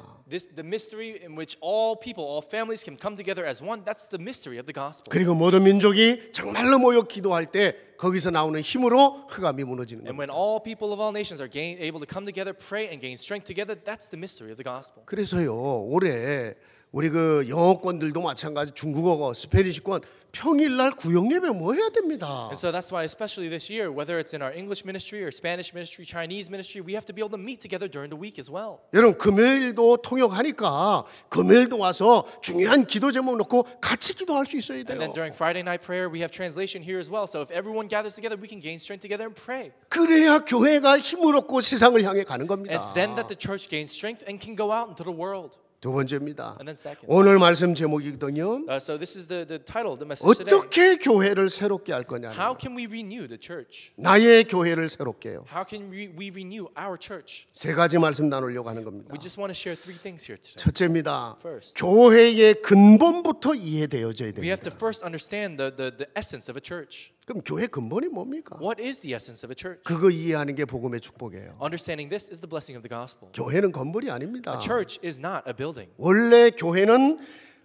S2: the mystery in which all people, all families can come together as one, that's the mystery of the gospel.
S1: 그리고 모든 민족이 정말로 모여 기도할 때 거기서 나오는 힘으로 흑암이 무너지는
S2: And
S1: 겁니다.
S2: when all people of all nations are able to come together, pray and gain strength together, that's the mystery of the gospel.
S1: 그래서요, 올해 우리 그 영어권들도 마찬가지 중국어고 스페니시권 평일날 구역 예배 뭐 해야 됩니다.
S2: And so that's why, especially this year, whether it's in our English ministry or Spanish ministry, Chinese ministry, we have to be able to meet together during the week as well.
S1: 여러분 금요일도 통역하니까 금요일도 와서 중요한 기도 제목 놓고 같이 기도할 수 있어야
S2: And then
S1: 돼요.
S2: during Friday night prayer, we have translation here as well. So if everyone gathers together, we can gain strength together and pray.
S1: 그래야 교회가 힘을 얻고 세상을 향해 가는 겁니다.
S2: It's then that the church gains strength and can go out into the world.
S1: 두 번째입니다.
S2: And then second.
S1: 오늘 말씀 제목이거든요.
S2: So this is the title, the message today.
S1: 어떻게 교회를 새롭게 할 거냐.
S2: How can we renew the church?
S1: 나의 교회를 새롭게 해요.
S2: How can we renew our church?
S1: 세 가지 말씀 나누려고 하는 겁니다.
S2: We just want to share three things here today.
S1: 첫째입니다.
S2: First.
S1: 교회의 근본부터 이해되어져야
S2: We have to
S1: 됩니다.
S2: first understand the essence of a church.
S1: 그럼 교회 근본이 뭡니까?
S2: What is the essence of a church?
S1: 그거 이해하는 게 복음의 축복이에요.
S2: Understanding this is the blessing of the gospel.
S1: 교회는 건물이 아닙니다.
S2: A church is not a building.
S1: 원래 교회는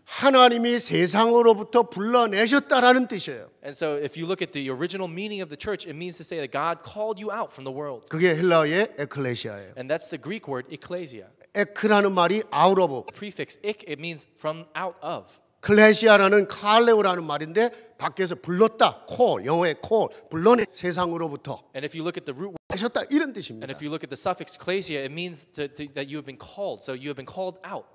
S1: 하나님이 세상으로부터 불러내셨다라는 뜻이에요.
S2: And so if you look at the original meaning of the church, it means to say that God called you out from the world.
S1: 그게 헬라어의 에클레시아예요.
S2: And that's the Greek word ecclesia.
S1: 에크라는 말이 out of,
S2: Prefix ik, it means from out of.
S1: 클레시아라는 칼레오라는 말인데 밖에서 불렀다, 콜, 영어의 콜, 불러내 세상으로부터
S2: And if you look at the root word,
S1: 하셨다 이런
S2: and
S1: 뜻입니다.
S2: if you look at the suffix ecclesia, it means that you have been called. So you have been called out.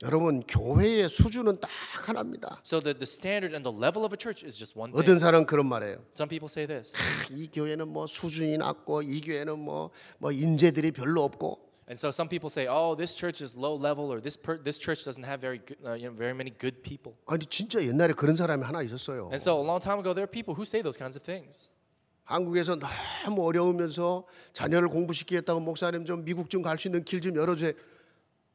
S1: 여러분 교회의 수준은 딱 하나입니다.
S2: So the standard and the level of a church is just one
S1: 어떤
S2: thing.
S1: 사람은 그런 말해요.
S2: Some people say this.
S1: 이 교회는 뭐 수준이 낮고 이 교회는 뭐 인재들이 별로 없고.
S2: And so some people say, "Oh, this church is low level, or this church doesn't have very many good people."
S1: 아니 진짜 옛날에 그런 사람이 하나 있었어요.
S2: And so a long time ago, there are people who say those kinds of things.
S1: 한국에서 너무 어려우면서 자녀를 공부시키겠다고 목사님 좀 미국 좀 갈 수 있는 길 좀 열어줘요.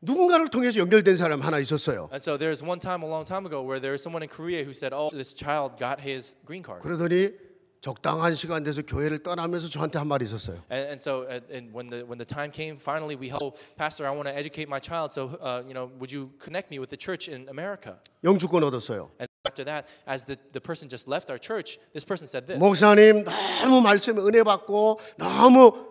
S1: 누군가를 통해서 연결된 사람 하나 있었어요.
S2: And so there's one time a long time ago where there was someone in Korea who said, "Oh, this child got his green card."
S1: 그러더니 적당한 시간 돼서 교회를 떠나면서 저한테 한 말이 있었어요.
S2: And so and when the time came, finally we helped. Pastor, I want to educate my child. So would you connect me with the church in America?
S1: 영주권 얻었어요.
S2: And after that, as the person just left our church, this person said this.
S1: 목사님 너무 말씀에 은혜 받고 너무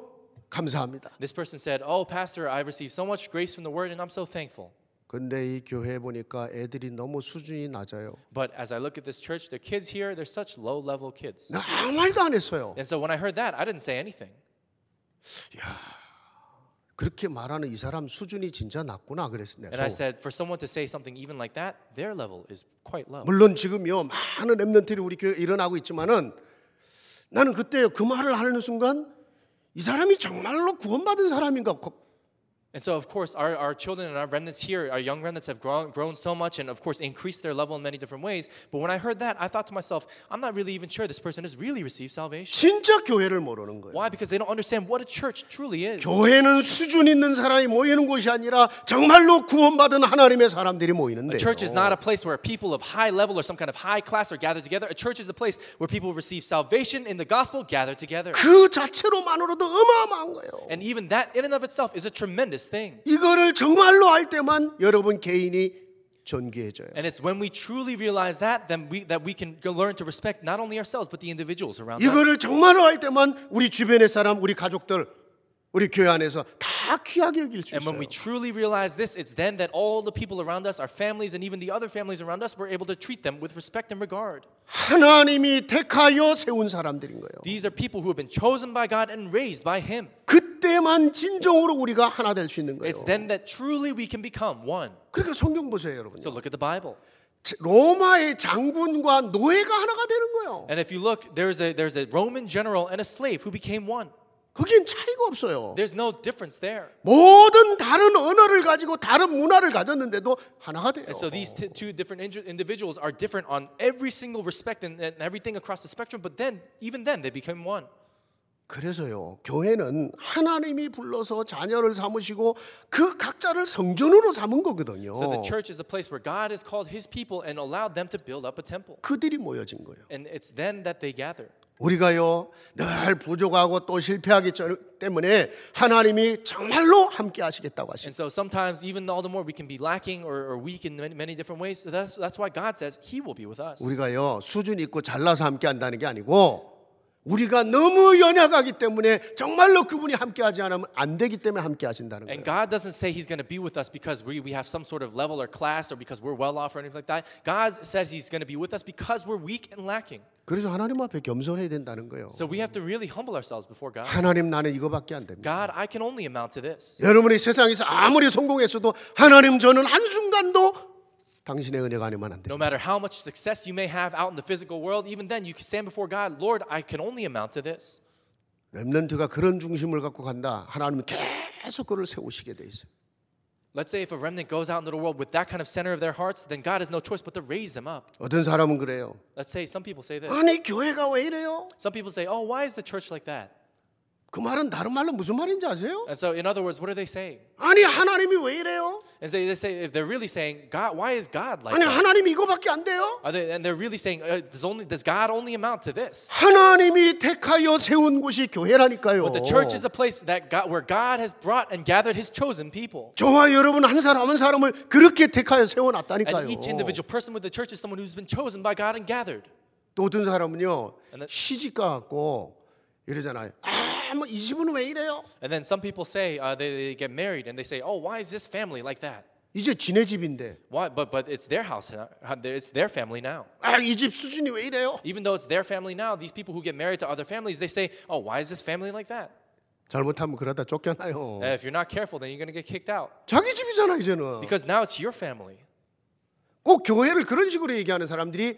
S1: 감사합니다.
S2: This person said, "Oh, Pastor, I've received so much grace from the Word, and I'm so thankful."
S1: 근데 이 교회 보니까 애들이 너무 수준이 낮아요.
S2: But as I look at this church, the kids here, they're such low-level kids.
S1: 아무 말도 안 했어요.
S2: And so when I heard that, I didn't say anything.
S1: 그렇게 말하는 이 사람 수준이 진짜 낮구나 그랬어요.
S2: And I said, for someone to say something even like that, their level is quite low.
S1: 물론 지금요 많은 렘넌트들이 우리 교회에 일어나고 있지만은 나는 그때 그 말을 하는 순간 이 사람이 정말로 구원받은 사람인가.
S2: And so, of course, our children and our remnants here, our young remnants have grown so much and, of course, increased their level in many different ways. But when I heard that, I thought to myself, I'm not really even sure this person has really received salvation.
S1: 진짜 교회를 모르는 거예요.
S2: Why? Because they don't understand what a church truly is.
S1: 교회는 수준 있는 사람이 모이는 곳이 아니라 정말로 구원받은 하나님의 사람들이 모이는
S2: A
S1: 데요.
S2: church is not a place where people of high level or some kind of high class are gathered together. A church is a place where people receive salvation in the gospel gathered together.
S1: 그 자체로만으로도 어마어마한 거예요.
S2: And even that in and of itself is a tremendous thing.
S1: 이거를 정말로 알 때만 여러분 개인이 존귀해져요.
S2: And it's when we truly realize that, then we can learn to respect not only ourselves but the individuals around
S1: 이거를
S2: us.
S1: 정말로 알 때만 우리 주변의 사람, 우리 가족들, 우리 교회 안에서 다 귀하게 여길 수
S2: And when
S1: 있어요.
S2: we truly realize this, it's then that all the people around us, our families, and even the other families around us, we're able to treat them with respect and regard.
S1: 하나님이 택하여 세운 사람들인 거예요.
S2: These are people who have been chosen by God and raised by Him.
S1: 그때만 진정으로 우리가 하나 될 수 있는 거예요.
S2: It's then that truly we can become one.
S1: 그러니까 성경 보세요, 여러분.
S2: So look at the Bible.
S1: 로마의 장군과 노예가 하나가 되는 거예요.
S2: And if you look, there's a Roman general and a slave who became one.
S1: 거긴 차이가 없어요.
S2: There's no difference there.
S1: 모든 다른 언어를 가지고 다른 문화를 가졌는데도 하나가 돼요.
S2: And so these two different individuals are different on every single respect and everything across the spectrum, but then, even then, they become one.
S1: 그래서요, 교회는 하나님이 불러서 자녀를 삼으시고 그 각자를 성전으로 삼은 거거든요.
S2: So the church is a place where God has called His people and allowed them to build up a temple.
S1: 그들이 모여진 거예요.
S2: And it's then that they gather.
S1: 우리가요 늘 부족하고 또 실패하기 때문에 하나님이 정말로 함께 하시겠다고 하십니다.
S2: And so sometimes, even all the more we can be lacking or weak in many different ways, so that's why God says He will be with us.
S1: 우리가요 수준 있고 잘나서 함께 한다는 게 아니고 우리가 너무 연약하기 때문에 정말로 그분이 함께하지 않으면 안 되기 때문에 함께 하신다는
S2: And
S1: 거예요.
S2: God doesn't say He's going to be with us because we have some sort of level or class or because we're well off or anything like that. God says He's going to be with us because we're weak and lacking.
S1: 그래서 하나님 앞에 겸손해야 된다는 거예요.
S2: So we have to really humble ourselves before God.
S1: 하나님 나는 이거밖에 안 됩니다.
S2: God, I can only amount to this.
S1: 여러분이 세상에서 아무리 성공했어도 하나님 저는 한순간도 당신의 은혜가 아니면 안
S2: No
S1: 됩니다.
S2: matter how much success you may have out in the physical world, even then you can stand before God, Lord, I can only amount to this.
S1: 렘넌트가 그런 중심을 갖고 간다. 하나님은 계속 그를 세우시게 돼 있어요.
S2: Let's say if a remnant goes out into the world with that kind of center of their hearts, then God has no choice but to raise them up.
S1: 어떤 사람은 그래요.
S2: Let's say some people say this.
S1: 아니 교회가 왜 이래요?
S2: Some people say, oh, why is the church like that?
S1: 그 말은 다른 말로 무슨 말인지 아세요?
S2: And so in other words, what are they saying?
S1: 아니 하나님이 왜 이래요?
S2: And they say, if they're really saying, God, why is God like
S1: 아니
S2: that?
S1: 하나님이 이거밖에 안 돼요?
S2: And they're really saying, does God only amount to this?
S1: 하나님이 택하여 세운 곳이 교회라니까요.
S2: But the church is a place that where God has brought and gathered His chosen people.
S1: 저와 여러분 한 사람 한 사람을 그렇게 택하여
S2: And
S1: 세워놨다니까요.
S2: each individual person with the church is someone who's been chosen by God and gathered.
S1: 또 어떤 사람은요
S2: And then-
S1: 시집 가고 이러잖아요. 뭐 이 집은 왜 이래요?
S2: And then some people say they get married and they say, oh, why is this family like that?
S1: 이제 지네 집인데
S2: Why? But it's their house. It's their family now.
S1: 이 집 수준이 왜 이래요?
S2: Even though it's their family now, these people who get married to other families, they say, oh, why is this family like that?
S1: 잘못하면 그러다 쫓겨나요.
S2: If you're not careful, then you're going to get kicked out.
S1: 자기 집이잖아 이제는.
S2: Because now it's your family.
S1: 꼭 교회를 그런 식으로 얘기하는 사람들이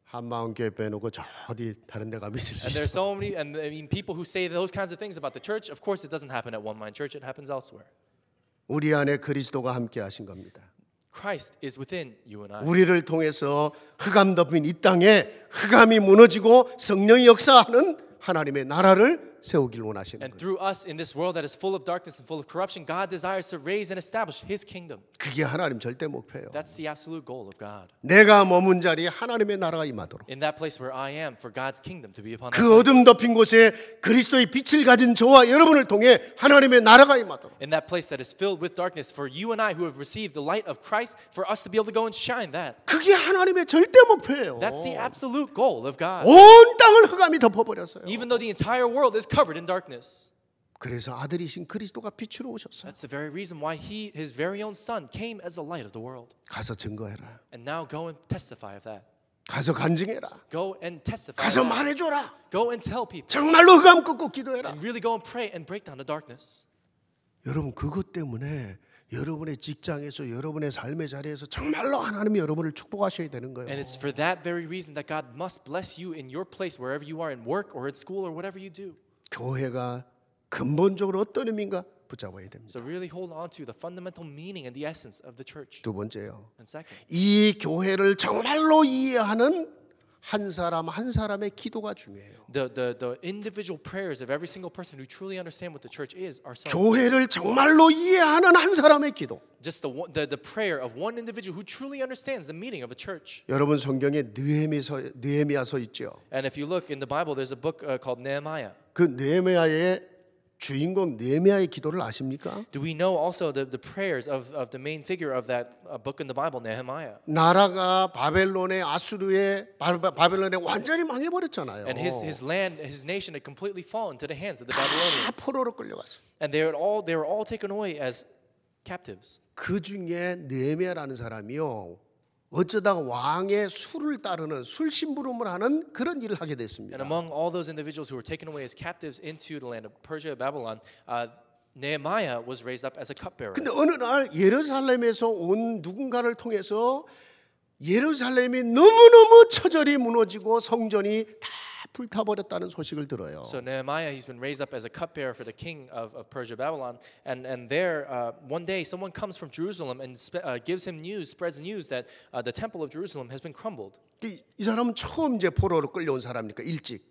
S1: 한마음교회 빼놓고 저 어디 다른 데 가면 있을 수
S2: And there's
S1: 있어.
S2: so many, and I mean, people who say those kinds of things about the church. Of course, it doesn't happen at One Mind Church. It happens elsewhere.
S1: 우리 안에 그리스도가 함께 하신 겁니다.
S2: Christ is within you and I.
S1: 우리를 통해서 흑암 덮인 이 땅에 흑암이 무너지고 성령이 역사하는 하나님의 나라를 세우길 원하시는
S2: And
S1: 거예요.
S2: through us in this world that is full of darkness and full of corruption, God desires to raise and establish His kingdom.
S1: 그게 하나님 절대 목표예요.
S2: That's the absolute goal of God.
S1: 내가 머문 자리에 하나님의 나라가 임하도록.
S2: In that place where I am, for God's kingdom to be upon that
S1: 그
S2: place.
S1: 어둠 덮인 곳에 그리스도의 빛을 가진 저와 여러분을 통해 하나님의 나라가 임하도록.
S2: In that place that is filled with darkness, for you and I who have received the light of Christ, for us to be able to go and shine that.
S1: 그게 하나님의 절대 목표예요.
S2: That's the absolute goal of God.
S1: 온 땅을 흑암이 덮어버렸어요.
S2: Even though the entire world is covered in darkness.
S1: 그래서 아들이신 그리스도가 빛으로 오셨어요.
S2: That's the very reason why His very own Son came as the light of the world.
S1: 가서 증거해라.
S2: And now go and testify of that.
S1: 가서 간증해라.
S2: Go and testify.
S1: 가서
S2: of that.
S1: 말해줘라.
S2: Go and tell people.
S1: 정말로 흑암 꺾고 기도해라.
S2: And really go and pray and break down the darkness.
S1: 여러분 그것 때문에 여러분의 직장에서 여러분의 삶의 자리에서 정말로 하나님이 여러분을 축복하셔야 되는 거예요.
S2: And it's for that very reason that God must bless you in your place, wherever you are, in work or at school or whatever you do.
S1: 교회가 근본적으로 어떤 의미인가 붙잡아야 됩니다.
S2: So really hold on to the fundamental meaning and the essence of the church.
S1: 두 번째요.
S2: And second,
S1: 이 교회를 정말로 이해하는 한 사람 한 사람의 기도가 중요해요.
S2: the individual prayers of every single person who truly understand what the church is are so.
S1: 교회를 정말로 이해하는 한 사람의 기도.
S2: Just the prayer of one individual who truly understands the meaning of a church.
S1: 여러분 성경에 느헤미야서 있죠.
S2: And if you look in the Bible, there's a book called Nehemiah.
S1: 그 느헤미야의 주인공 느헤미야의 기도를 아십니까?
S2: Do we know also the prayers of the main figure of that book in the Bible, Nehemiah?
S1: 나라가 바벨론의 아수르의 바벨론에 완전히 망해버렸잖아요.
S2: And his land, his nation had completely fallen to the hands of the
S1: 다
S2: Babylonians.
S1: 포로로 끌려갔어요.
S2: And they were all taken away as captives.
S1: 그 중에 느헤미야라는 사람이요. 어쩌다가 왕의 술을 따르는 술 심부름을 하는 그런 일을 하게 됐습니다.
S2: And among all those individuals who were taken away as captives into the land of Persia, Babylon, Nehemiah was raised up as a cupbearer.
S1: 근데 어느 날 예루살렘에서 온 누군가를 통해서 예루살렘이 너무너무 처절히 무너지고 성전이 다 불타버렸다는 소식을 들어요.
S2: So Nehemiah, he's been raised up as a cupbearer for the king of Persia, Babylon, and there one day someone comes from Jerusalem and gives him news, spreads news that the temple of Jerusalem has been crumbled.
S1: 이 사람은 처음 이제 포로로 끌려온 사람이니까 일찍.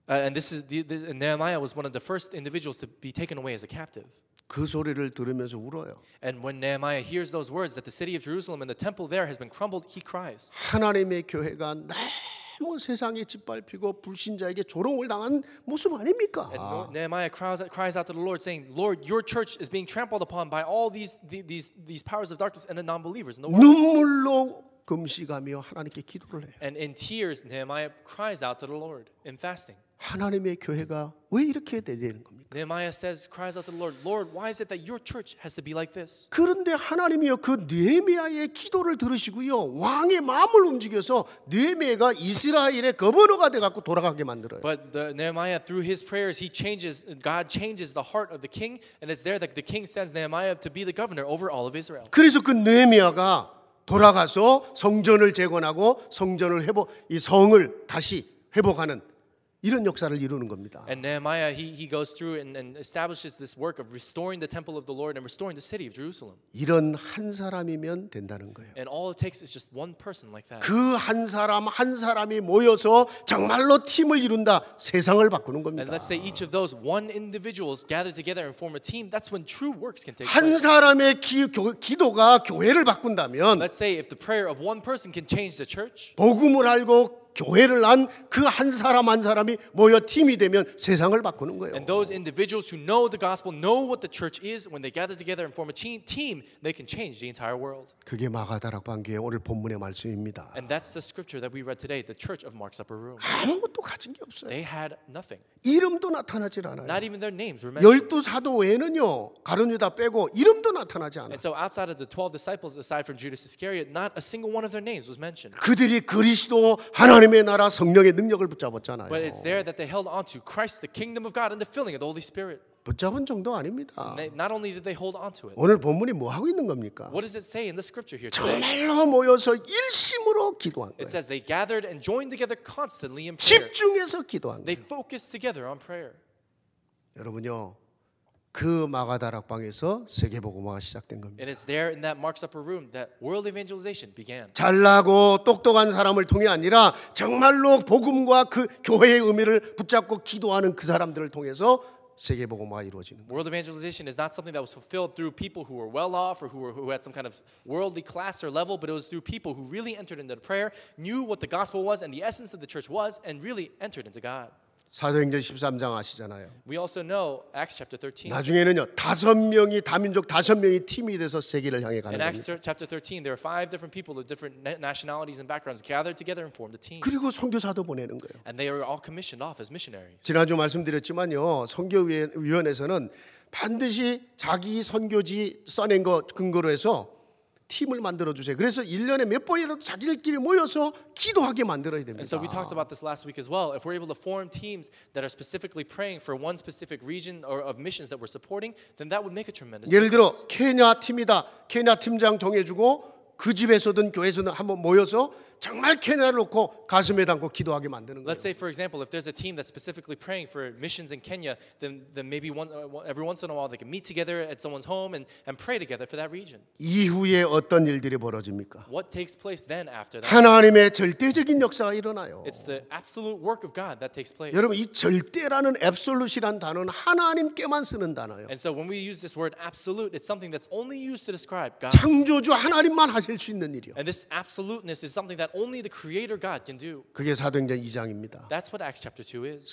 S2: And this is Nehemiah was one of the first individuals to be taken away as a captive.
S1: 그 소리를 들으면서 울어요.
S2: And when Nehemiah hears those words that the city of Jerusalem and the temple there has been crumbled, he cries.
S1: 하나님의 교회가 너무 세상에 짓밟히고 불신자에게 조롱을 당한 모습 아닙니까?
S2: And Nehemiah cries out to the Lord, saying, "Lord, your church is being trampled upon by all these powers of darkness and the non-believers in the world."
S1: 눈물로 금식하며 하나님께 기도를 해요.
S2: And in tears, Nehemiah cries out to the Lord in fasting.
S1: 하나님의 교회가 왜 이렇게 되는 겁니까?
S2: Nehemiah cries out to the Lord, "Lord, why is it that your church has to be like this?"
S1: 그런데 하나님이요 그 느헤미야의 기도를 들으시고요 왕의 마음을 움직여서 느헤미야가 이스라엘의 거버너가 돼 갖고 돌아가게 만들어요.
S2: But Nehemiah, through his prayers, God changes the heart of the king, and it's there that the king sends Nehemiah to be the governor over all of Israel.
S1: 그래서 그 느헤미야가 돌아가서 성전을 재건하고 이 성을 다시 회복하는 이런 역사를 이루는 겁니다.
S2: And Nehemiah, he goes through and establishes this work of restoring the temple of the Lord and restoring the city of Jerusalem.
S1: 이런 한 사람이면 된다는 거예요.
S2: And all it takes is just one person like that.
S1: 그 한 사람이 모여서 정말로 팀을 이룬다. 세상을 바꾸는
S2: And
S1: 겁니다.
S2: let's say each of those one individuals gather together and form a team. That's when true works can take
S1: 한
S2: place.
S1: 사람의 기도가 교회를 바꾼다면
S2: Let's say if the prayer of one person can change the church,
S1: 복음을 알고 교회를 한 그 한 사람이 모여 팀이 되면 세상을 바꾸는 거예요.
S2: and those individuals who know the gospel, know what the church is, when they gather together and form a team, they can change the entire world.
S1: 그게 마가다락방교회 오늘 본문의 말씀입니다.
S2: And that's the scripture that we read today, the church of Mark's upper room.
S1: 아무것도 가진 게 없어요.
S2: They had nothing.
S1: 이름도 나타나질 않아요.
S2: Not even their names were mentioned.
S1: 12사도 외에는요. 가룟 유다 빼고 이름도 나타나지 않아요.
S2: And so outside of the 12 disciples, aside from Judas Iscariot, not a single one of their names was mentioned.
S1: 그들이 그리스도 하나님의 나라 성령의 능력을 붙잡았잖아요.
S2: But it's there that they held on to Christ, the kingdom of God, and the filling of the Holy Spirit.
S1: 붙잡은 정도 아닙니다.
S2: Not only did they hold on to it,
S1: 오늘 본문이 뭐 하고 있는 겁니까?
S2: what does it say in the scripture here today?
S1: 정말로 모여서 일심으로 기도한
S2: It
S1: 거예요.
S2: says they gathered and joined together constantly in prayer.
S1: 집중해서 기도한
S2: They
S1: 거예요.
S2: focused together on prayer.
S1: 여러분요. 그 마가다락방에서 세계복음화가 시작된 겁니다.
S2: And it's there in that Mark's upper room that world evangelization began.
S1: 잘나고 똑똑한 사람을 통해 아니라 정말로 복음과 그 교회의 의미를 붙잡고 기도하는 그 사람들을 통해서 세계복음화가 이루어지는 거예요.
S2: World evangelization is not something that was fulfilled through people who were well off or who had some kind of worldly class or level, but it was through people who really entered into prayer, knew what the gospel was and the essence of the church was, and really entered into God.
S1: 사도행전 13장 아시잖아요.
S2: We also know Acts chapter 13.
S1: 나중에는요. 5명이 다민족 5명이 팀이 돼서 세계를 향해 가는
S2: In Acts
S1: 겁니다.
S2: chapter 13, there are 5 different people of different nationalities and backgrounds gathered together and formed a team.
S1: 그리고 선교사도 보내는 거예요.
S2: And they are all commissioned off as missionaries.
S1: 지난주 말씀드렸지만요. 선교위원회에서는 반드시 자기 선교지 써낸 거 근거로 해서 팀을 만들어 주세요. 그래서 1년에 몇 번이라도 자기들끼리 모여서 기도하게 만들어야 됩니다.
S2: And so we talked about this last week as well. If we're able to form teams that are specifically praying for one specific region or of missions that we're supporting, then that would make a tremendous
S1: 예를 들어
S2: difference.
S1: 케냐 팀이다. 케냐 팀장 정해주고 그 집에서든 교회에서든 한번 모여서 정말 케냐를 놓고 가슴에 담고 기도하게 만드는 거예요.
S2: Let's say, for example, if there's a team that's specifically praying for missions in Kenya, then maybe every once in a while they can meet together at someone's home and pray together for that region.
S1: 이후에 어떤 일들이 벌어집니까?
S2: What takes place then after that?
S1: 하나님의 절대적인 역사가 일어나요.
S2: It's the absolute work of God that takes place.
S1: 여러분 이 절대라는 absolute이란 단어는 하나님께만 쓰는 단어예요.
S2: And so when we use this word absolute, it's something that's only used to describe God.
S1: 창조주 하나님만 하실 수 있는 일이요.
S2: And this absoluteness is something that only the Creator God can do.
S1: 그게 사도행전 2장입니다.
S2: That's what Acts chapter 2 is.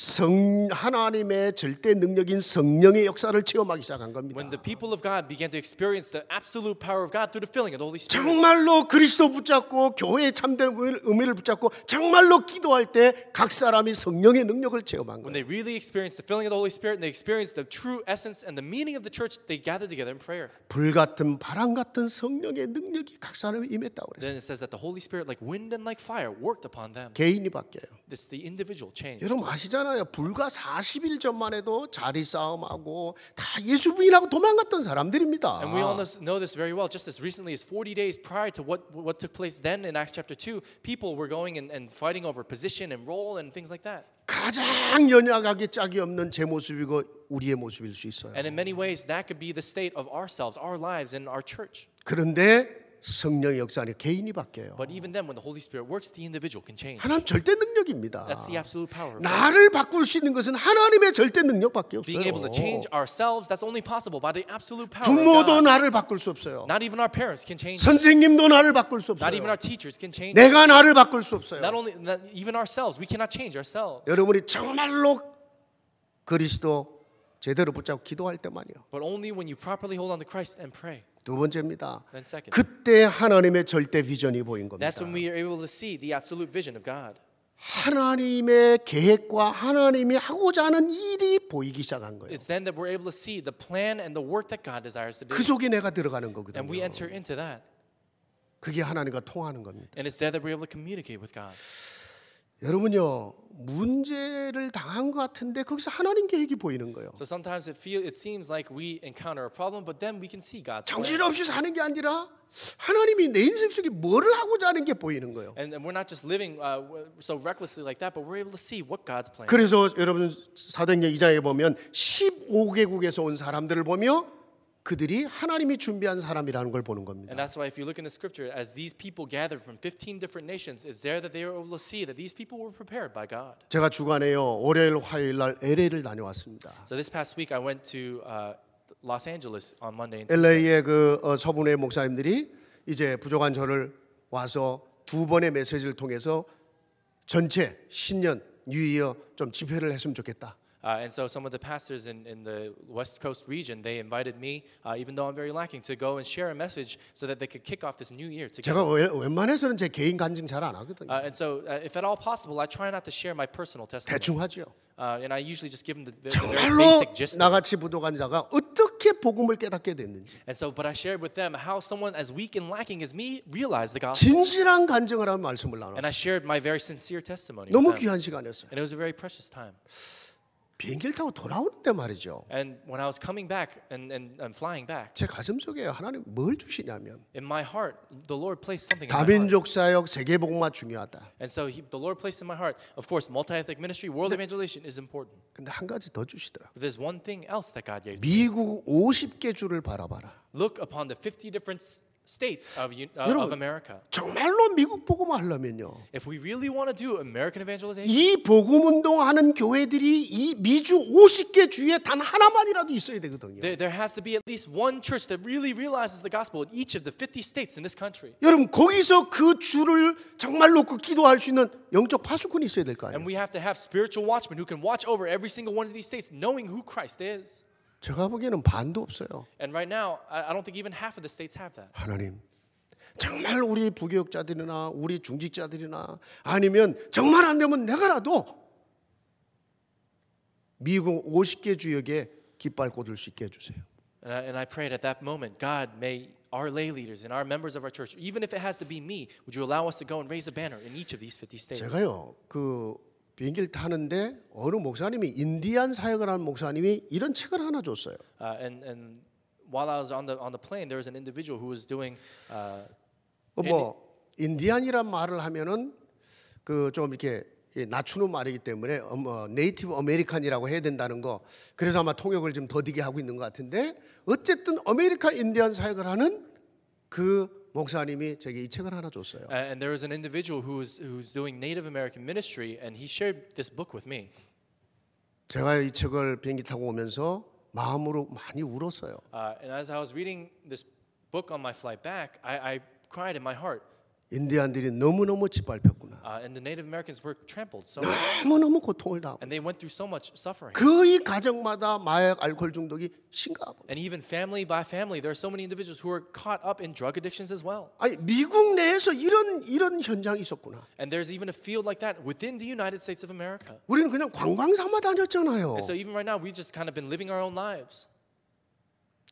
S1: 하나님의 절대 능력인 성령의 역사를 체험하기 시작한 겁니다.
S2: When the people of God began to experience the absolute power of God through the filling of the Holy Spirit.
S1: 정말로 그리스도 붙잡고 교회의 참된 의미를 붙잡고 정말로 기도할 때 각 사람이 성령의 능력을 체험한
S2: When
S1: 거예요.
S2: they really experienced the filling of the Holy Spirit and they experienced the true essence and the meaning of the church, they gathered together in prayer.
S1: 불 같은 바람 같은 성령의 능력이 각 사람에 임했다고 그랬어요.
S2: Then it says that the Holy Spirit, like wind and like fire, worked upon them.
S1: 개인이 바뀌어요.
S2: This the individual change.
S1: 여러분 아시잖아요. 불과 40일 전만 해도 자리 싸움하고 다 예수 부인하고 도망갔던 사람들입니다.
S2: And we all know this very well. Just as recently as 40 days prior to what took place then in Acts chapter 2, people were going and fighting over position and role and things like that.
S1: 가장 연약하게 짝이 없는 제 모습이고 우리의 모습일 수 있어요.
S2: And in many ways, that could be the state of ourselves, our lives, and our church.
S1: 그런데 성령의 역사는 개인이 바뀌어요.
S2: But even then, when the Holy Spirit works, the individual can change.
S1: 하나님 절대 능력입니다.
S2: That's the absolute power of God.
S1: 나를 바꿀 수 있는 것은 하나님의 절대 능력밖에
S2: Being able to
S1: 없어요.
S2: change ourselves, that's only possible by the absolute power of
S1: 부모도
S2: God.
S1: 나를 바꿀 수 없어요.
S2: Not even our parents can change us.
S1: 선생님도 나를 바꿀 수
S2: Not even
S1: 없어요.
S2: our teachers can change us.
S1: 내가 나를 바꿀 수 없어요.
S2: Not even ourselves, we cannot change ourselves.
S1: 여러분이 정말로 그리스도 제대로 붙잡고 기도할 때만이요.
S2: But only when you properly hold on to Christ and pray.
S1: 두 번째입니다.
S2: Then second,
S1: 그때 하나님의 절대 비전이 보인 겁니다.
S2: that's when we are able to see the absolute vision of God.
S1: 하나님의 계획과 하나님이 하고자 하는 일이 보이기 시작한 거예요.
S2: It's then that we're able to see the plan and the work that God desires to do.
S1: 그 속에 내가 들어가는
S2: And
S1: 거거든요.
S2: we enter into that.
S1: 그게 하나님과 통하는 겁니다.
S2: And it's there that we're able to communicate with God.
S1: 여러분요, 문제를 당한 것 같은데 거기서 하나님 계획이 보이는 거예요.
S2: So sometimes it seems like we encounter a problem, but then we can see God's plan.
S1: 정신없이 사는 게 아니라 하나님이 내 인생 속에 뭐를 하고자 하는 게 보이는 거예요.
S2: And we're not just living so recklessly like that, but we're able to see what God's plan is.
S1: 그래서 여러분 사도행전 2장에 보면 15개국에서 온 사람들을 보며 그들이 하나님이 준비한 사람이라는 걸 보는 겁니다.
S2: And that's why if you look in the scripture, as these people gathered from 15 different nations, it's there that they were able to see that these people were prepared by God.
S1: 제가 주간에요 월요일 화요일 날 LA를 다녀왔습니다.
S2: So this past week I went to Los Angeles on Monday and Tuesday.
S1: LA의 그 서분의 목사님들이 이제 부족한 저를 와서 두 번의 메시지를 통해서 전체 신년 뉴이어 좀 집회를 했으면 좋겠다.
S2: And so some of the pastors in the West Coast region, they invited me, even though I'm very lacking, to go and share a message so that they could kick off this new year
S1: 제가
S2: together.
S1: 웬만해서는 제 개인 간증 잘 안 하거든요.
S2: And so if at all possible, I try not to share my personal testimony.
S1: 대충 하죠.
S2: And I usually just give them the very
S1: 정말로
S2: basic gist of it.
S1: 나같이 부족한 자가 어떻게 복음을 깨닫게 됐는지
S2: And so, but I shared with them how someone as weak and lacking as me realized the gospel.
S1: 진실한 간증을 하면 말씀을
S2: And
S1: 나눴어요.
S2: I shared my very sincere testimony.
S1: 너무
S2: with them.
S1: 귀한 시간이었어요.
S2: And it was a very precious time.
S1: 비행기를 타고 돌아오는데 말이죠.
S2: And when I was coming back and flying back,
S1: 제 가슴 속에 하나님 뭘 주시냐면
S2: in my heart, the Lord placed something in my heart.
S1: 다민족 사역 세계복음화 중요하다.
S2: And so the Lord placed in my heart, of course, multi-ethnic ministry, world evangelization is important.
S1: 근데 한 가지 더 주시더라.
S2: But there's one thing else that God gave me.
S1: 미국 50개 주를 바라봐라.
S2: Look upon the 50 different states of
S1: 여러분,
S2: America.
S1: 정말로 미국 복음 하려면요.
S2: If we really want to do American evangelization,
S1: 이 복음 운동하는 교회들이 이 미주 50개 주에 단 하나만이라도 있어야 되거든요.
S2: there has to be at least one church that really realizes the gospel in each of the 50 states in this country.
S1: 여러분 거기서 그 주를 정말 놓고 기도할 수 있는 영적 파수꾼이 있어야 될 거
S2: And
S1: 아니에요.
S2: we have to have spiritual watchmen who can watch over every single one of these states, knowing who Christ is.
S1: 제가 보기에는 반도 없어요.
S2: And right now, I don't think even half of the states have that.
S1: 하나님 정말 우리 부교육자들이나 우리 중직자들이나 아니면 정말 안 되면 내가라도 미국 50개 주역에 깃발 꽂을 수 있게 해주세요.
S2: And I prayed at that moment, God, may our lay leaders and our members of our church, even if it has to be me, would you allow us to go and raise a banner in each of these 50 states?
S1: 제가요 그 비행기를 타는데 어느 목사님이 인디안 사역을 하는 목사님이 이런 책을 하나 줬어요.
S2: And while I was on the plane, there was an individual who was doing.
S1: 뭐 인디안이란 말을 하면은 그 좀 이렇게 낮추는 말이기 때문에 네이티브 아메리칸이라고 해야 된다는 거. 그래서 아마 통역을 좀 더디게 하고 있는 것 같은데 어쨌든 아메리카 인디안 사역을 하는 그 목사님이 제게 이 책을 하나 줬어요.
S2: And there was an individual who's doing Native American ministry, and he shared this book with me.
S1: 제가 이 책을 비행기 타고 오면서 마음으로 많이 울었어요.
S2: And as I was reading this book on my flight back, I cried in my heart.
S1: 인디안들이 너무너무 짓밟혔구나.
S2: And the Native Americans were trampled so much,
S1: 너무너무 고통을 당하고
S2: and they went through so much suffering.
S1: 거의 가정마다 마약 알코올 중독이 심각하고
S2: And even family by family, there are so many individuals who are caught up in drug addictions as well.
S1: 아니 미국 내에서 이런 현장이 있었구나.
S2: And there's even a field like that within the United States of America.
S1: 우리는 그냥 관광 삼아 다녔잖아요.
S2: And so even right now, we just kind of been living our own lives.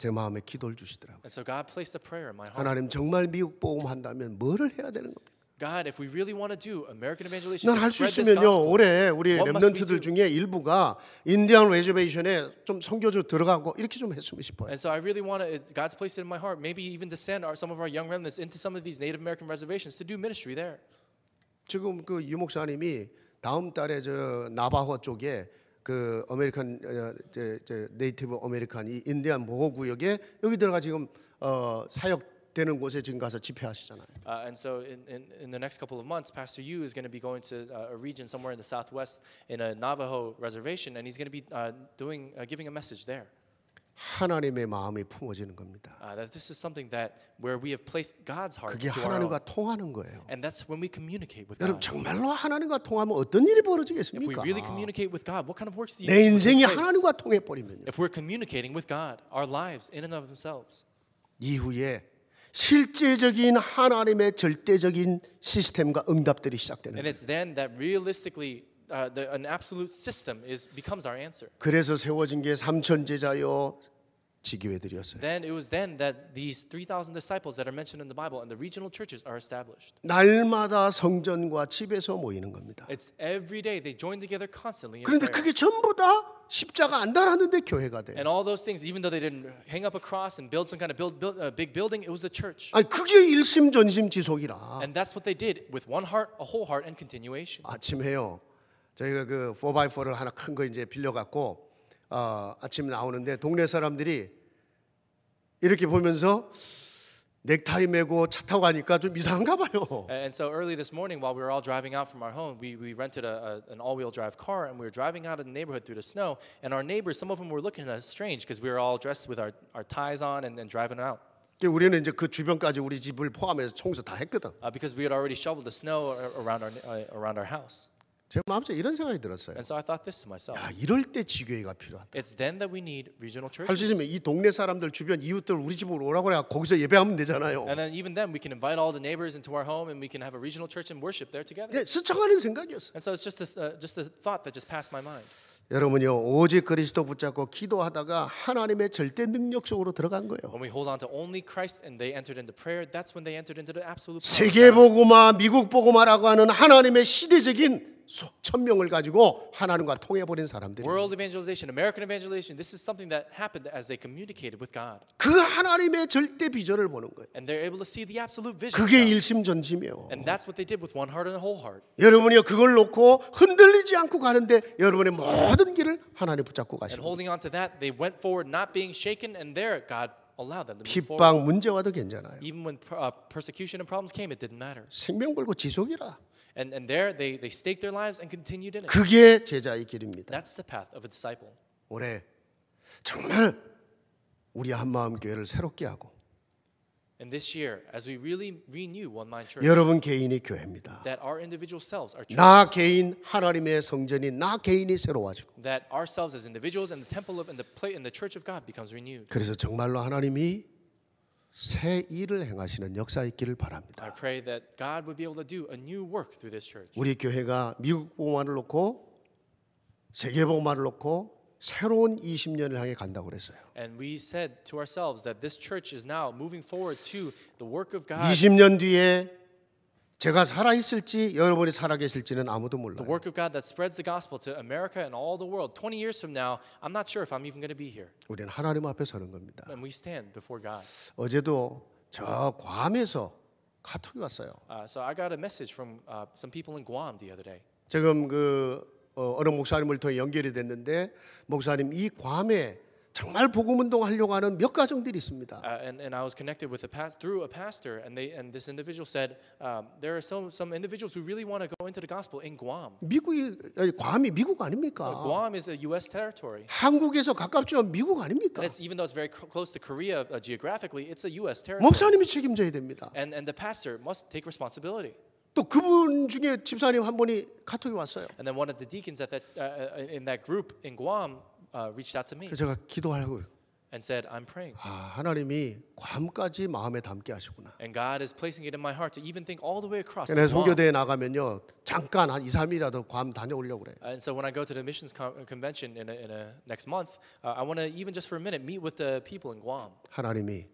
S1: 제 마음에 기도를 주시더라고요.
S2: And so God placed a prayer in my heart.
S1: 하나님 정말 미국 복음 한다면 뭐를 해야 되는 겁니까?
S2: God, if we really want to do American evangelization
S1: 난
S2: to
S1: 할 수
S2: spread this
S1: 있으면요
S2: gospel,
S1: 올해 우리
S2: what must we
S1: 렘넌트들
S2: do?
S1: 중에 일부가 인디안 레저베이션에 좀 선교주 들어가고 이렇게 좀 했으면 싶어요.
S2: And so I really want to, God's placed it in my heart, maybe even to send some of our young remnants into some of these Native American reservations to do ministry there.
S1: 지금 그 유 목사님이 다음 달에 저 나바호 쪽에 그 아메리칸 네이티브 아메리칸 이 인디안 보호 구역에 여기 들어가 지금 사역되는 곳에 지금 가서 집회하시잖아요.
S2: And so in the next couple of months, Pastor Yu is going to be going to a region somewhere in the southwest in a Navajo reservation, and he's going to be giving a message there.
S1: 하나님의 마음이 품어지는 겁니다.
S2: That this is something that where we have placed God's heart
S1: 그게
S2: into our own.
S1: 하나님과 통하는 거예요.
S2: And that's when we communicate with
S1: 여러분
S2: God.
S1: 정말로 하나님과 통하면 어떤 일이
S2: If we
S1: 벌어지겠습니까?
S2: really communicate with God, what kind of works do you
S1: 내
S2: think will
S1: 인생이
S2: take place?
S1: 하나님과 통해 버리면요.
S2: If we're communicating with God, our lives in and of themselves.
S1: 이후에 실제적인 하나님의 절대적인 시스템과 응답들이 시작되는
S2: And
S1: 거예요.
S2: it's then that realistically an absolute system becomes our answer.
S1: 그래서 세워진 게 3천 제자요 지교회들이었어요.
S2: Then it was then that these 3,000 disciples that are mentioned in the Bible and the regional churches are established.
S1: 날마다 성전과 집에서 모이는 겁니다.
S2: It's every day they join together constantly in
S1: 그런데
S2: prayer.
S1: 그게 전부 다 십자가 안 달았는데 교회가 돼요.
S2: And all those things, even though they didn't hang up a cross and build some kind of big building, it was a church.
S1: 아니 그게 일심전심지속이라.
S2: And that's what they did with one heart, a whole heart, and continuation.
S1: 아침 해요. 저희가 그 4x4를 하나 큰 거 이제 빌려 갖고 아침 나오는데 동네 사람들이 이렇게 보면서 넥타이 메고 차 타고 가니까 좀 이상한가 봐요.
S2: And so early this morning, while we were all driving out from our home, we rented an all-wheel drive car, and we were driving out of the neighborhood through the snow. And our neighbors, some of them were looking at us strange because we were all dressed with our ties on and driving out.
S1: 우리는 이제 그 주변까지 우리 집을 포함해서 청소 다 했거든.
S2: Because we had already shoveled the snow around our house.
S1: 제 마음속에 이런 생각이 들었어요.
S2: And so I thought this to myself.
S1: 야, 이럴 때 지교회가 필요하다.
S2: It's then that we need regional
S1: 할 수
S2: churches.
S1: 있으면 이 동네 사람들 주변 이웃들 우리 집으로 오라고 해야 거기서 예배하면 되잖아요.
S2: And then even then we can invite all the neighbors into our home and we can have a regional church and worship there together.
S1: 네, 스쳐가는 생각이었어요.
S2: And so it's just a thought that just passed my mind.
S1: 여러분요 오직 그리스도 붙잡고 기도하다가 하나님의 절대 능력 속으로 들어간 거예요.
S2: When we hold on to only Christ and they entered into prayer, that's when they entered into the absolute power of God.
S1: 세계 복음화, 미국 복음화라고 하는 하나님의 시대적인 천명을 가지고 하나님과 통해 버린 사람들이
S2: World evangelization, American evangelization, this is something that happened as they communicated with God.
S1: 그 하나님의 절대 비전을 보는 거예요.
S2: And they're able to see the absolute vision. of
S1: 그게
S2: God.
S1: 일심전심이에요.
S2: And that's what they did with one heart and a whole heart.
S1: 여러분이요 그걸 놓고 흔들리지 않고 가는데 여러분의 모든 길을 하나님 붙잡고
S2: And
S1: 가시고
S2: holding on to that, they went forward not being shaken, and there God allowed them to move forward.
S1: 핍박 문제 와도 괜찮아요.
S2: Even when persecution and problems came, it didn't matter.
S1: 생명 걸고 지속이라.
S2: And there they staked their lives and continued in it.
S1: 그게 제자의 길입니다.
S2: That's the path of a disciple.
S1: 올해 정말 우리 한마음 교회를 새롭게 하고
S2: And this year, as we really renew One Mind Church,
S1: 여러분 개인이 교회입니다.
S2: that our individual selves are
S1: 나
S2: churches,
S1: 개인 하나님의 성전이 나 개인이 새로워지고
S2: that ourselves as individuals and the temple of and the church of God becomes renewed.
S1: 그래서 정말로 하나님이 새 일을 행하시는 역사 있기를
S2: I
S1: 바랍니다.
S2: pray that God would be able to do a new work through this church.
S1: 우리 교회가 미국 복음화를 놓고 세계 복음화를 놓고 새로운 20년을 향해 간다고 그랬어요.
S2: And we said to ourselves that this church is now moving forward to the work of God.
S1: 20년 뒤에 제가 살아 있을지 여러분이 살아 계실지는 아무도
S2: The
S1: 몰라요.
S2: work of God that spreads the gospel to America and all the world. 20 years from now, I'm not sure if I'm even going to be here.
S1: 우리는 하나님 앞에 서는 겁니다.
S2: And we stand before God.
S1: 어제도 저 괌에서 카톡이 왔어요.
S2: So I got a message from some people in Guam the other day.
S1: 지금 어느 목사님을 통해 연결이 됐는데 목사님 이 괌에 정말 복음 운동 하려고 하는 몇 가정들이 있습니다.
S2: And I was connected with through a pastor, and this individual said there are some individuals who really want to go into the gospel in Guam.
S1: 괌이 미국 아닙니까?
S2: Guam is a U.S. territory.
S1: 한국에서 가깝지만 미국 아닙니까?
S2: And even though it's very close to Korea geographically, it's a U.S. territory.
S1: 목사님이 책임져야 됩니다.
S2: And the pastor must take responsibility.
S1: 또 그분 중에 집사님 한 분이 카톡이 왔어요.
S2: And then one of the deacons in that group in Guam reached out to me
S1: 그래서 제가 기도하고
S2: and said, "I'm praying."
S1: 하나님이 괌까지 마음에 담게 하시구나.
S2: And God is placing it in my heart to even think all the way across.
S1: 내
S2: to Guam.
S1: 선교대에 나가면요 잠깐 한 2, 3일이라도 괌 다녀오려고 그래요.
S2: And so when I go to the missions convention in a next month, I want to even just for a minute meet with the people in Guam.
S1: 하나님이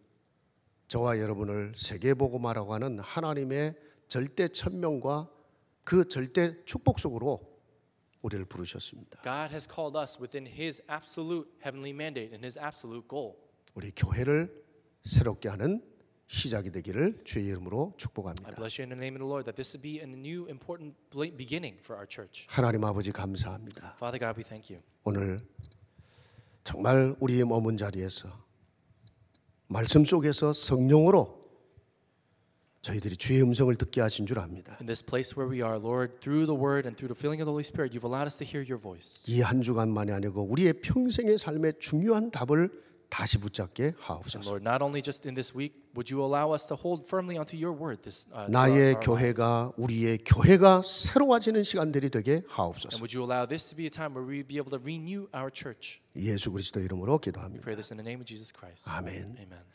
S1: 저와 여러분을 세계복음화라고 하는 하나님의 절대 천명과 그 절대 축복 속으로 우리를 부르셨습니다.
S2: God has called us within His absolute heavenly mandate and His absolute goal.
S1: 우리 교회를 새롭게 하는 시작이 되기를 주의 이름으로
S2: I
S1: 축복합니다.
S2: bless you in the name of the Lord that this would be a new important beginning for our church.
S1: 하나님 아버지 감사합니다.
S2: Father God, we thank you.
S1: 오늘 정말 우리의 머문 자리에서 말씀 속에서 성령으로 저희들이 주의 음성을 듣게 하신 줄 압니다.
S2: In this place where we are, Lord, through the word and through the filling of the Holy Spirit, you've allowed us to hear your voice.
S1: 이 한 주간만이 아니고 우리의 평생의 삶의 중요한 답을 다시 붙잡게
S2: And
S1: 하옵소서.
S2: Lord, not only just in this week, would you allow us to hold firmly onto your word this
S1: 나의
S2: throughout our lives.
S1: 교회가 우리의 교회가 새로워지는 시간들이 되게
S2: And
S1: 하옵소서.
S2: would you allow this to be a time where we be able to renew our church?
S1: 예수 그리스도 이름으로
S2: We
S1: 기도합니다.
S2: pray this in the name of Jesus Christ.
S1: 아멘.
S2: Amen.